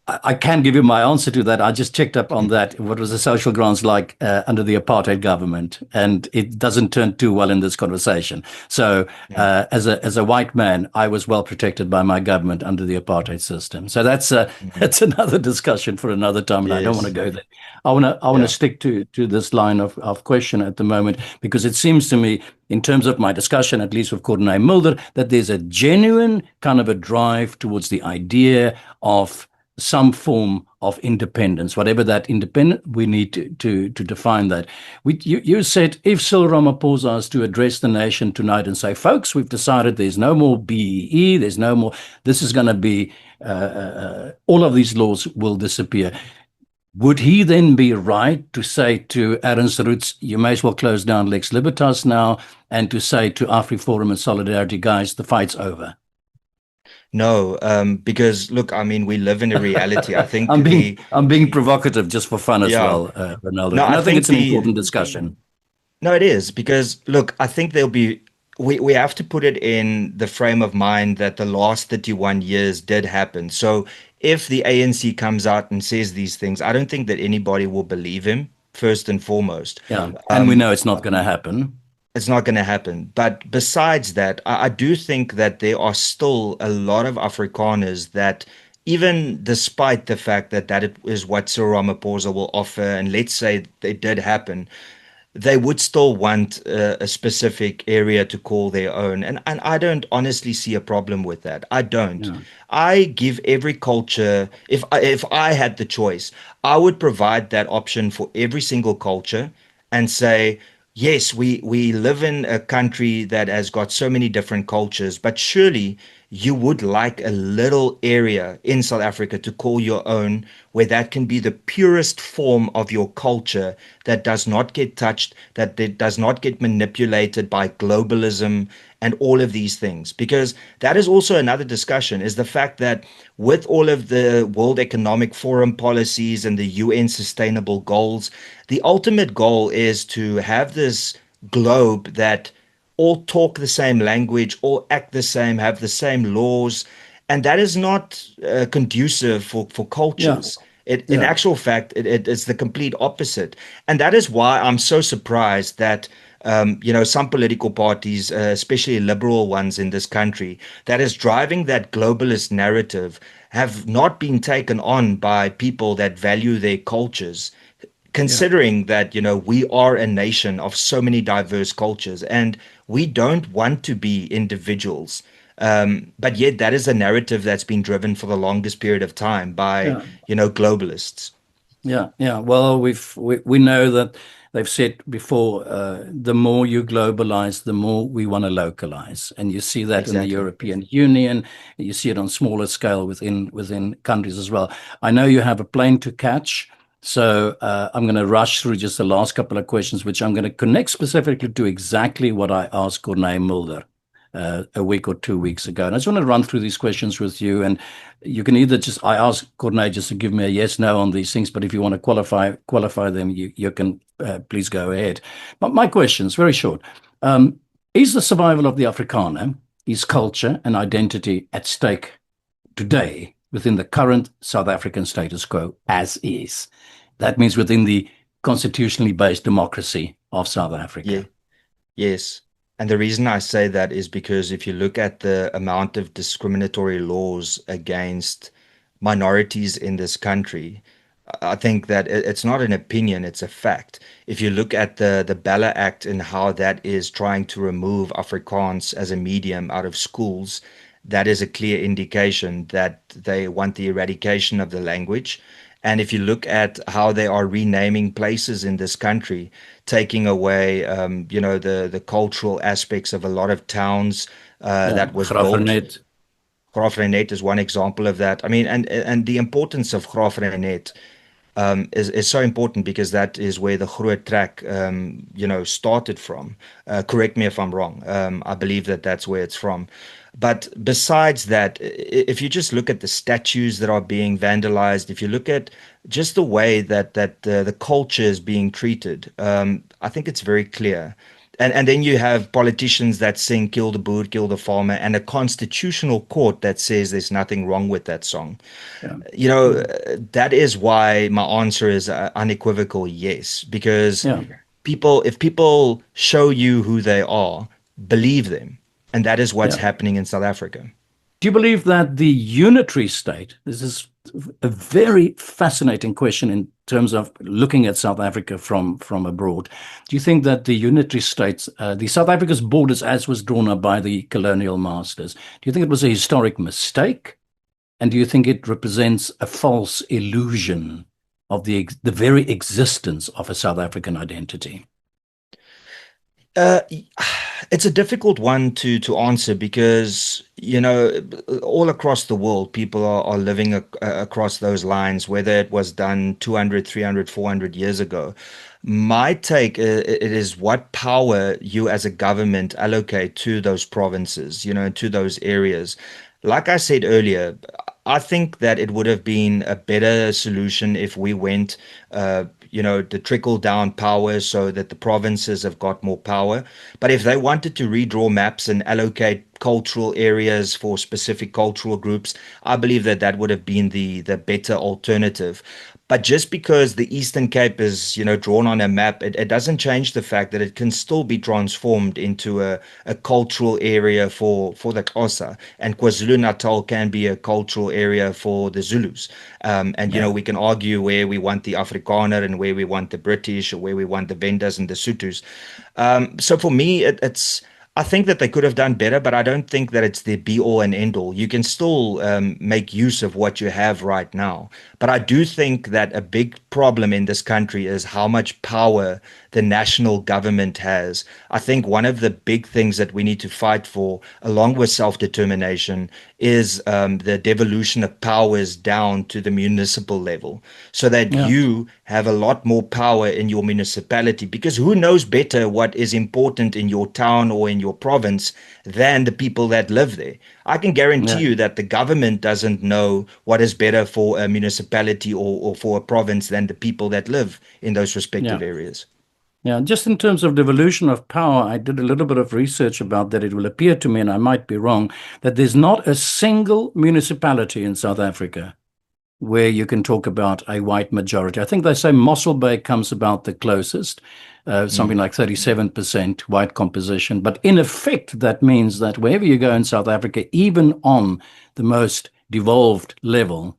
I can give you my answer to that. I just checked up on Mm. that. What was the social grants like under the apartheid government? And it doesn't turn too well in this conversation. So, Mm. as a white man, I was well protected by my government under the apartheid system. So that's Mm. that's another discussion for another time, and I don't want to Yes. go there. I want to Yeah. stick to this line of question at the moment because it seems to me, in terms of my discussion, at least with Corné Mulder, that there's a genuine kind of a drive towards the idea of some form of independence, whatever that independent, we need to define that. You said if Cyril Ramaphosa is to address the nation tonight and say, folks, we've decided there's no more BEE, there's no more, this is going to be, all of these laws will disappear. Would he then be right to say to Ernst Roots, you may as well close down Lex Libertas now, and to say to AfriForum and Solidarity, guys, the fight's over? No, because look, I mean, we live in a reality. I think I'm being provocative just for fun as yeah. well, Ronaldo. No, And I I think think it's an the important discussion. No, it is because look, I think there'll be we have to put it in the frame of mind that the last 31 years did happen. So if the ANC comes out and says these things, I don't think that anybody will believe him, first and foremost. Yeah, and we Um, know it's not going to happen. it's not going to happen. But besides that, I do think that there are still a lot of Afrikaners that, even despite the fact that that is what Cyril Ramaphosa will offer, and let's say it did happen, they would still want a specific area to call their own. And I don't honestly see a problem with that. I don't. Yeah, I give every culture, if I had the choice, I would provide that option for every single culture and say, yes, we live in a country that has got so many different cultures, but surely you would like a little area in South Africa to call your own, where that can be the purest form of your culture that does not get touched, that does not get manipulated by globalism and all of these things. Because that is also another discussion, is the fact that with all of the World Economic Forum policies and the UN sustainable goals, the ultimate goal is to have this globe that all talk the same language, all act the same, have the same laws, and that is not conducive for yeah, cultures. In yeah. actual fact, it is the complete opposite, and that is why I'm so surprised that some political parties, especially liberal ones in this country, that is driving that globalist narrative, have not been taken on by people that value their cultures, Yeah. considering that, we are a nation of so many diverse cultures and we don't want to be individuals. But yet that is a narrative that's been driven for the longest period of time by, Yeah. globalists. Yeah. Well, we know that they've said before, the more you globalize, the more we want to localize, and you see that in the Exactly. European Union. You see it on smaller scale within countries as well. I know you have a plane to catch, so I'm going to rush through just the last couple of questions, which I'm going to connect specifically to exactly what I asked Corné Mulder a week or 2 weeks ago. And I just want to run through these questions with you. And you can either I ask Corné just to give me a yes, no on these things, but if you want to qualify them, you can please go ahead. But my question is very short. Is the survival of the Afrikaner, his culture and identity at stake today within the current South African status quo as is? That means within the constitutionally based democracy of South Yeah. Africa. Yes. And the reason I say that is because if you look at the amount of discriminatory laws against minorities in this country, I think that it's not an opinion, it's a fact. If you look at the Bella Act and how that is trying to remove Afrikaans as a medium out of schools, that is a clear indication that they want the eradication of the language. And if you look at how they are renaming places in this country, taking away, the cultural aspects of a lot of towns Yeah, that was built. Referendum. Graaff-Reinet is one example of that. I mean, and the importance of Graaff-Reinet is so important because that is where the Groot Trek, started from. Correct me if I'm wrong. I believe that that's where it's from. But besides that, if you just look at the statues that are being vandalized, if you look at just the way that the culture is being treated, I think it's very clear. And then you have politicians that sing "Kill the Boer, Kill the Farmer," and a constitutional court that says there's nothing wrong with that song. Yeah. That is why my answer is unequivocal yes, because Yeah. if people show you who they are, believe them. And that is what's Yeah. happening in South Africa. Do you believe that the unitary state, this is a very fascinating question in terms of looking at South Africa from abroad. Do you think that the unitary states, the South Africa's borders as was drawn up by the colonial masters, do you think it was a historic mistake? And do you think it represents a false illusion of the very existence of a South African identity? Uh, it's a difficult one to answer because, all across the world, people are living across those lines, whether it was done 200, 300, 400 years ago. My take, it is what power you as a government allocate to those provinces, to those areas. Like I said earlier, I think that it would have been a better solution if we went, the trickle down power so that the provinces have got more power. But if they wanted to redraw maps and allocate cultural areas for specific cultural groups, I believe that that would have been the better alternative. But just because the Eastern Cape is, drawn on a map, it doesn't change the fact that it can still be transformed into a cultural area for the Xhosa, and KwaZulu-Natal can be a cultural area for the Zulus. And Yeah. we can argue where we want the Afrikaner and where we want the British or where we want the Vendas and the Sutus. So for me, it's I think that they could have done better, but I don't think that it's the be all and end all. You can still make use of what you have right now. But I do think that a big problem in this country is how much power the national government has. I think one of the big things that we need to fight for, along with self-determination, is the devolution of powers down to the municipal level so that Yeah. you have a lot more power in your municipality. Because who knows better what is important in your town or in your province than the people that live there? I can guarantee Yeah. you that the government doesn't know what is better for a municipality or for a province than the people that live in those respective Yeah. areas. Yeah, just in terms of devolution of power, I did a little bit of research about that. It will appear to me, and I might be wrong, that there's not a single municipality in South Africa where you can talk about a white majority. I think they say Mossel Bay comes about the closest, something Mm. like 37% white composition. But in effect, that means that wherever you go in South Africa, even on the most devolved level,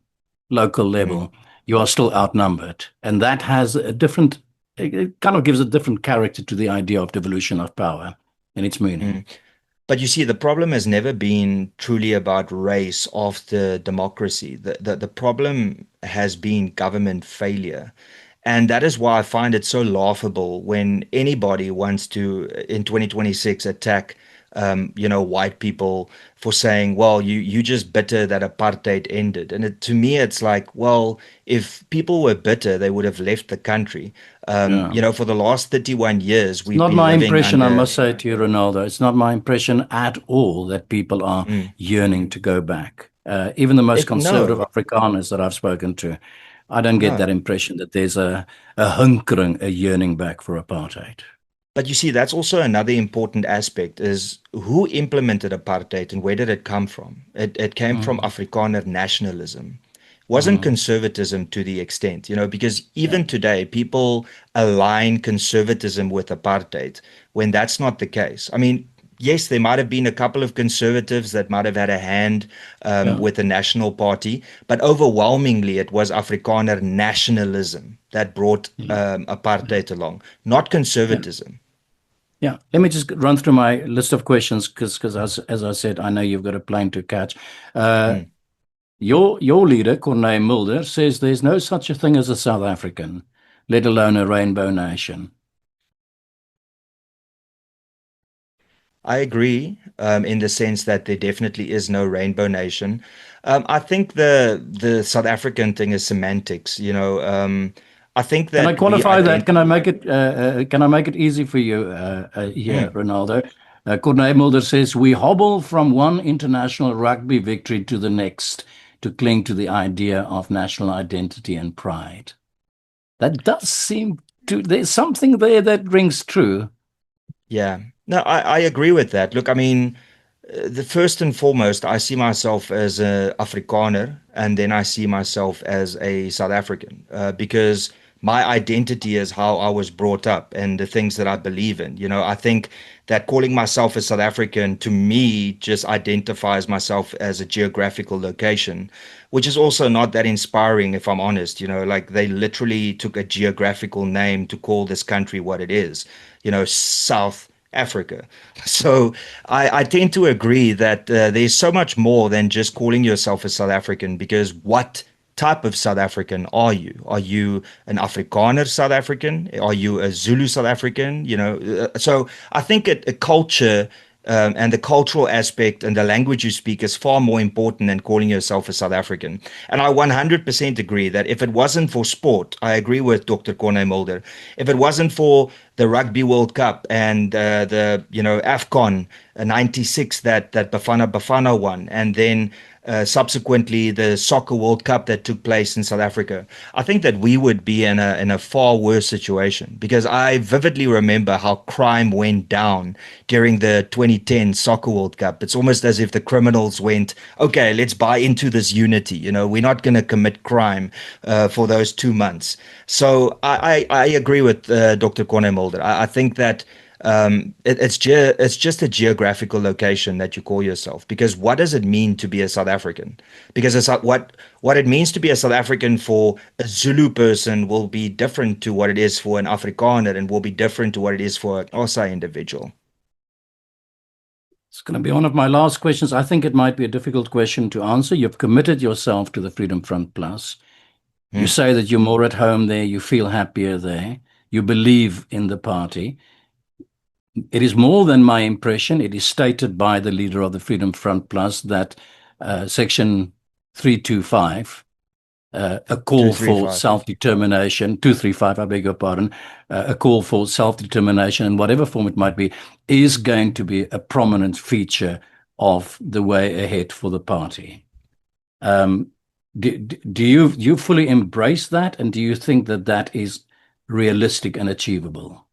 local Mm, level, you are still outnumbered. And that has a different, it kind of gives a different character to the idea of devolution of power and its meaning. mm. But you see, the problem has never been truly about race after democracy. The problem has been government failure. And that is why I find it so laughable when anybody wants to, in 2026, attack, white people for saying, well, you just bitter that apartheid ended. And to me, it's like, well, if people were bitter, they would have left the country. Yeah. For the last 31 years, It's we've not been my living impression, I under. must say to you, Ronaldo. It's not my impression at all that people are Mm, yearning to go back. Even the most conservative no, Afrikaners that I've spoken to, I don't get no. that impression that there's a hunkering, a yearning back for apartheid. But you see, that's also another important aspect is who implemented apartheid and where did it come from? It came from Mm, Afrikaner nationalism. Wasn't mm, conservatism to the extent, because yeah, even today people align conservatism with apartheid when that's not the case. I mean, yes, there might have been a couple of conservatives that might have had a hand yeah, with the National Party, but overwhelmingly it was Afrikaner nationalism that brought yeah, apartheid along, not yeah. conservatism. Yeah. Let me just run through my list of questions because as I said, I know you've got a plane to catch. Uh, Mm. your leader, Corné Mulder, says there's no such a thing as a South African, let alone a rainbow nation. I agree, in the sense that there definitely is no rainbow nation. I think the South African thing is semantics. I think Can I that we qualify that? ident. Can I make it easy for you here, Mm. Ronaldo? Corné Mulder says we hobble from one international rugby victory to the next to cling to the idea of national identity and pride. That does seem to, there's something there that rings true. Yeah, no, I agree with that. Look, I mean, the first and foremost, I see myself as a Afrikaner, and then I see myself as a South African, because my identity is how I was brought up and the things that I believe in. I think that calling myself a South African to me just identifies myself as a geographical location, which is also not that inspiring, if I'm honest. Like they literally took a geographical name to call this country what it is, South Africa. So I tend to agree that there's so much more than just calling yourself a South African, because what type of South African are you? Are you an Afrikaner South African? Are you a Zulu South African? So I think a culture, and the cultural aspect and the language you speak is far more important than calling yourself a South African. And I 100% agree that if it wasn't for sport, I agree with Dr. Corné Mulder. If it wasn't for the Rugby World Cup and the AFCON 96 that Bafana won, and then subsequently the Soccer World Cup that took place in South Africa, I think that we would be in a far worse situation, because I vividly remember how crime went down during the 2010 Soccer World Cup. It's almost as if the criminals went, okay, let's buy into this unity. We're not going to commit crime for those 2 months. So I agree with Dr. Corné Mulder. I think that it's just a geographical location that you call yourself. Because what does it mean to be a South African? Because what it means to be a South African for a Zulu person will be different to what it is for an Afrikaner, and will be different to what it is for an Xhosa individual. It's going to be one of my last questions. I think it might be a difficult question to answer. You've committed yourself to the Freedom Front Plus. You Hmm. say that you're more at home there, you feel happier there, you believe in the party. It is more than my impression. It is stated by the leader of the Freedom Front Plus that Section 325, a call for 235. self-determination, 235, I beg your pardon, a call for self-determination in whatever form it might be, is going to be a prominent feature of the way ahead for the party. Um, do you fully embrace that, and do you think that that is realistic and achievable?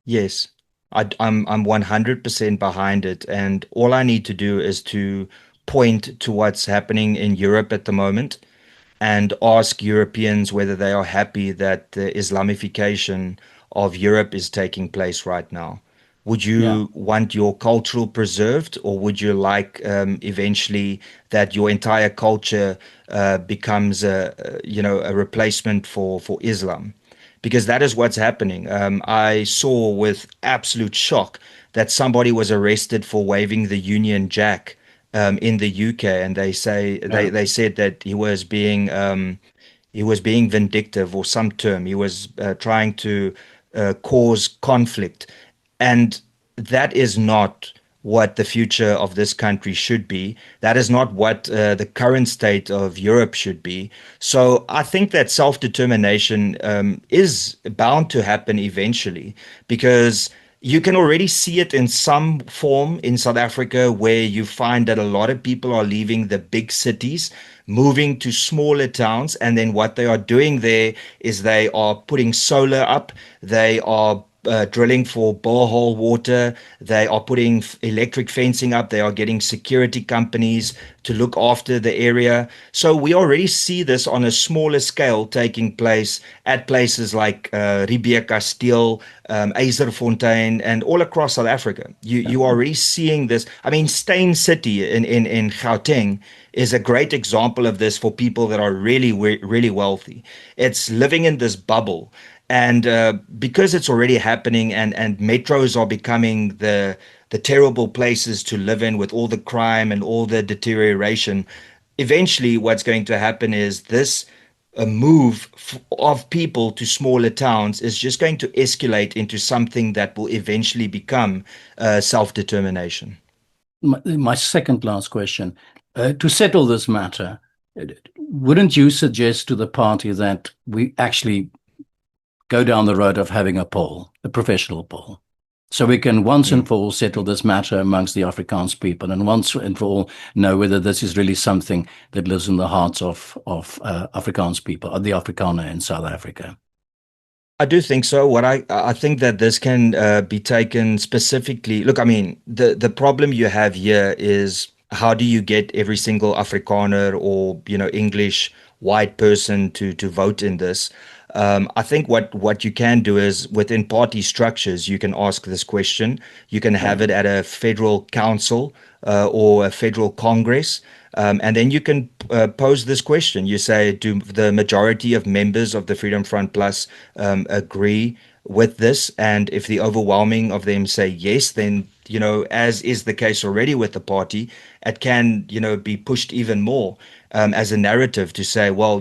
Yes, I'm 100% behind it, and all I need to do is to point to what's happening in Europe at the moment and ask Europeans whether they are happy that the Islamification of Europe is taking place right now. Would Yeah. you want your cultural preserved, or would you like eventually that your entire culture becomes a replacement for Islam? Because that is what's happening. I saw with absolute shock that somebody was arrested for waving the Union Jack in the UK, and Yeah. they said that he was being vindictive, or some term. He was trying to cause conflict. And that is not what the future of this country should be. That is not what the current state of Europe should be. So I think that self-determination is bound to happen eventually, because you can already see it in some form in South Africa, where you find that a lot of people are leaving the big cities, moving to smaller towns, and then what they are doing there is they are putting solar up, they are drilling for borehole water. They are putting electric fencing up. They are getting security companies to look after the area. So we already see this on a smaller scale taking place at places like Riebeekasteel, Eiserfontein, and all across South Africa. You are already seeing this. I mean, Steyn City in Gauteng is a great example of this for people that are really wealthy. It's living in this bubble. And because it's already happening, and metros are becoming the terrible places to live in with all the crime and all the deterioration, eventually what's going to happen is this a move of people to smaller towns is just going to escalate into something that will eventually become self-determination. My second last question. To settle this matter, wouldn't you suggest to the party that we actually go down the road of having a poll, a professional poll, so we can once and Mm. for all settle this matter amongst the Afrikaans people, and once and for all know whether this is really something that lives in the hearts of Afrikaans people, or the Afrikaner in South Africa? I do think so. I think that this can be taken specifically. Look, I mean, the problem you have here is, how do you get every single Afrikaner or English white person to vote in this? I think what you can do is, within party structures, you can ask this question. You can have Yeah. it at a federal council or a federal congress. And then you can pose this question. You say, do the majority of members of the Freedom Front Plus agree with this? And if the overwhelming of them say yes, then, as is the case already with the party, it can, be pushed even more as a narrative to say, well,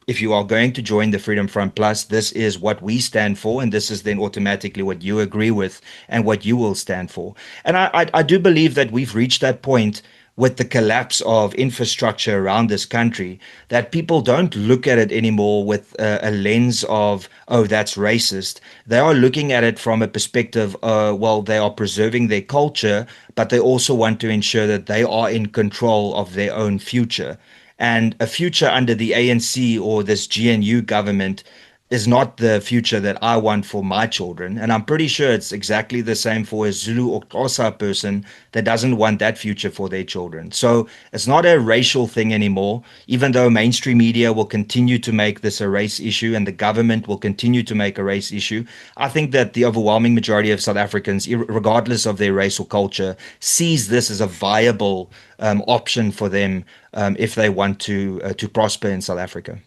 if you are going to join the Freedom Front Plus, this is what we stand for, and this is then automatically what you agree with and what you will stand for. And I do believe that we've reached that point with the collapse of infrastructure around this country, that people don't look at it anymore with a lens of, oh, that's racist. They are looking at it from a perspective, well, they are preserving their culture, but they also want to ensure that they are in control of their own future. And a future under the ANC or this GNU government is not the future that I want for my children. And I'm pretty sure it's exactly the same for a Zulu or Xhosa person that doesn't want that future for their children. So it's not a racial thing anymore, even though mainstream media will continue to make this a race issue and the government will continue to make a race issue. I think that the overwhelming majority of South Africans, regardless of their race or culture, sees this as a viable option for them if they want to prosper in South Africa.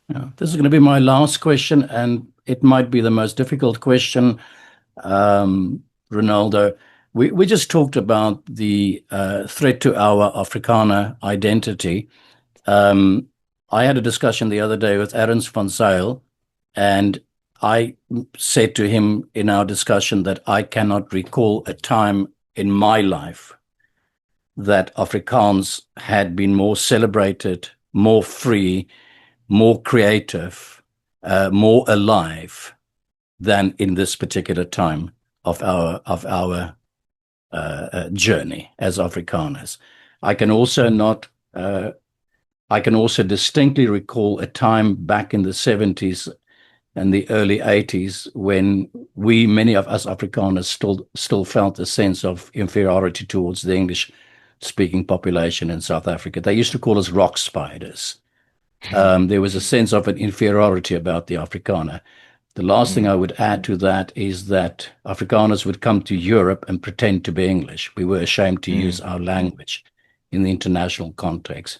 Yeah. This is going to be my last question, and it might be the most difficult question, Ronaldo. We just talked about the threat to our Afrikaner identity. Um, I had a discussion the other day with Ernst van Zyl, and I said to him in our discussion that I cannot recall a time in my life that Afrikaans had been more celebrated, more free, more creative, more alive than in this particular time of our journey as Afrikaners. I can also not. I can also distinctly recall a time back in the 70s and the early 80s when many of us Afrikaners, still felt a sense of inferiority towards the English-speaking population in South Africa. They used to call us rock spiders. There was a sense of an inferiority about the Afrikaner. The last thing Mm, I would add to that is that Afrikaners would come to Europe and pretend to be English. We were ashamed to use mm. our language in the international context.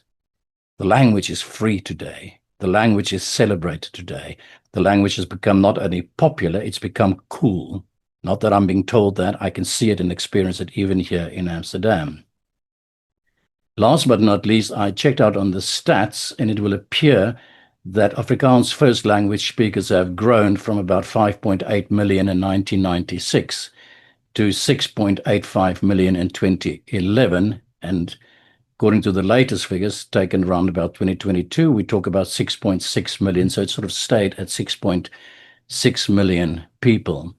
The language is free today. The language is celebrated today. The language has become not only popular, it's become cool. Not that I'm being told that, I can see it and experience it even here in Amsterdam. Last but not least, I checked out on the stats, and it will appear that Afrikaans first language speakers have grown from about 5.8 million in 1996 to 6.85 million in 2011. And according to the latest figures taken around about 2022, we talk about 6.6 million. So it sort of stayed at 6.6 million people.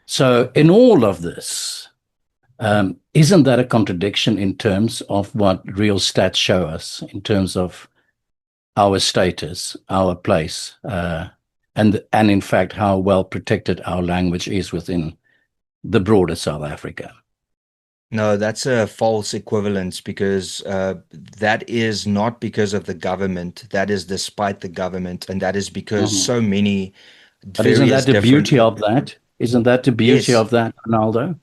So in all of this, isn't that a contradiction in terms of what real stats show us in terms of our status, our place, and in fact how well protected our language is within the broader South Africa? No, that's a false equivalence because that is not because of the government. That is despite the government, and that is because Mhm. so many But isn't various that the different. beauty of that? Isn't that the beauty Yes, of that, Ronaldo?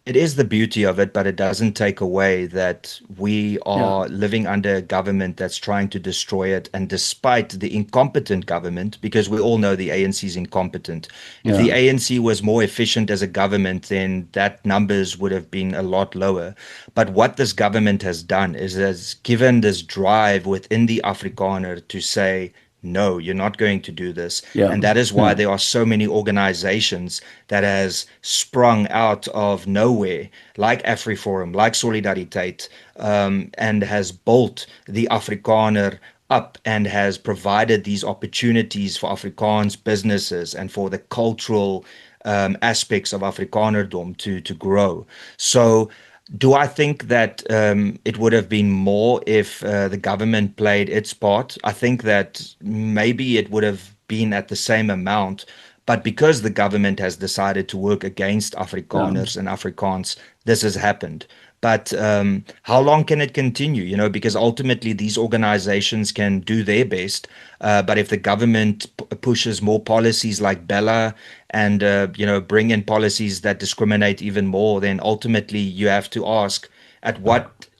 it is the beauty of it, but it doesn't take away that we Yeah, are living under a government that's trying to destroy it. And despite the incompetent government, because we all know the ANC is incompetent, if the yeah, ANC was more efficient as a government, then that numbers would have been a lot lower. But what this government has done is has given this drive within the Afrikaner to say, no, you're not going to do this. yeah, And that is why yeah, there are so many organizations that has sprung out of nowhere, like AfriForum, like Solidariteit, and has built the Afrikaner up and has provided these opportunities for Afrikaans businesses and for the cultural aspects of Afrikanerdom to grow. So do I think that it would have been more if the government played its part? I think that maybe it would have been at the same amount, but because the government has decided to work against yeah, Afrikaners and Afrikaans, this has happened. But how long can it continue? You know, because ultimately these organizations can do their best, but if the government pushes more policies like Bella and bring in policies that discriminate even more, then ultimately you have to ask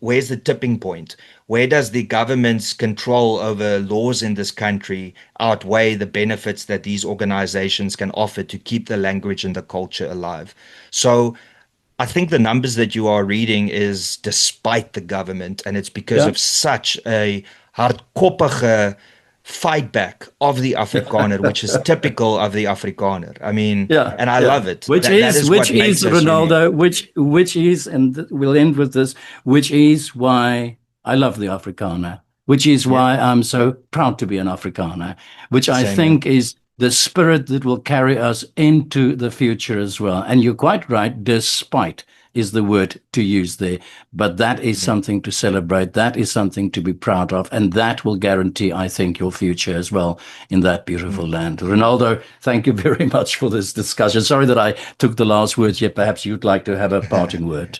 where's the tipping point? Where does the government's control over laws in this country outweigh the benefits that these organizations can offer to keep the language and the culture alive? So I think the numbers that you are reading is despite the government, and it's because yeah. of such a hardkoppige fight back of the Afrikaner, which is typical of the Afrikaner. I mean, Yeah, and I yeah. love it. That is Which what is makes us unique. Ronaldo, which is, and we'll end with this, which is why I love the Afrikaner, which is Yeah, why I'm so proud to be an Afrikaner, which I same here. think is the spirit that will carry us into the future as well. And you're quite right, despite is the word to use there. But that is Mm. something to celebrate. That is something to be proud of. And that will guarantee, I think, your future as well in that beautiful Mm. land. Ronaldo, thank you very much for this discussion. Sorry that I took the last words, yet perhaps you'd like to have a parting word.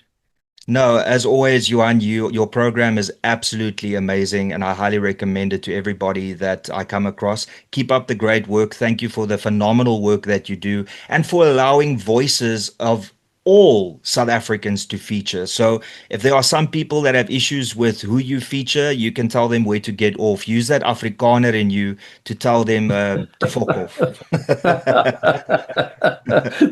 No, as always, Yuan, your program is absolutely amazing, and I highly recommend it to everybody that I come across. Keep up the great work. Thank you for the phenomenal work that you do, and for allowing voices of all South Africans to feature. So, if there are some people that have issues with who you feature, you can tell them where to get off. Use that Afrikaner in you to tell them to fuck off.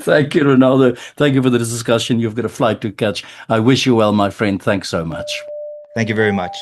Thank you, Ronaldo. Thank you for the discussion. You've got a flight to catch. I wish you well, my friend. Thanks so much. Thank you very much.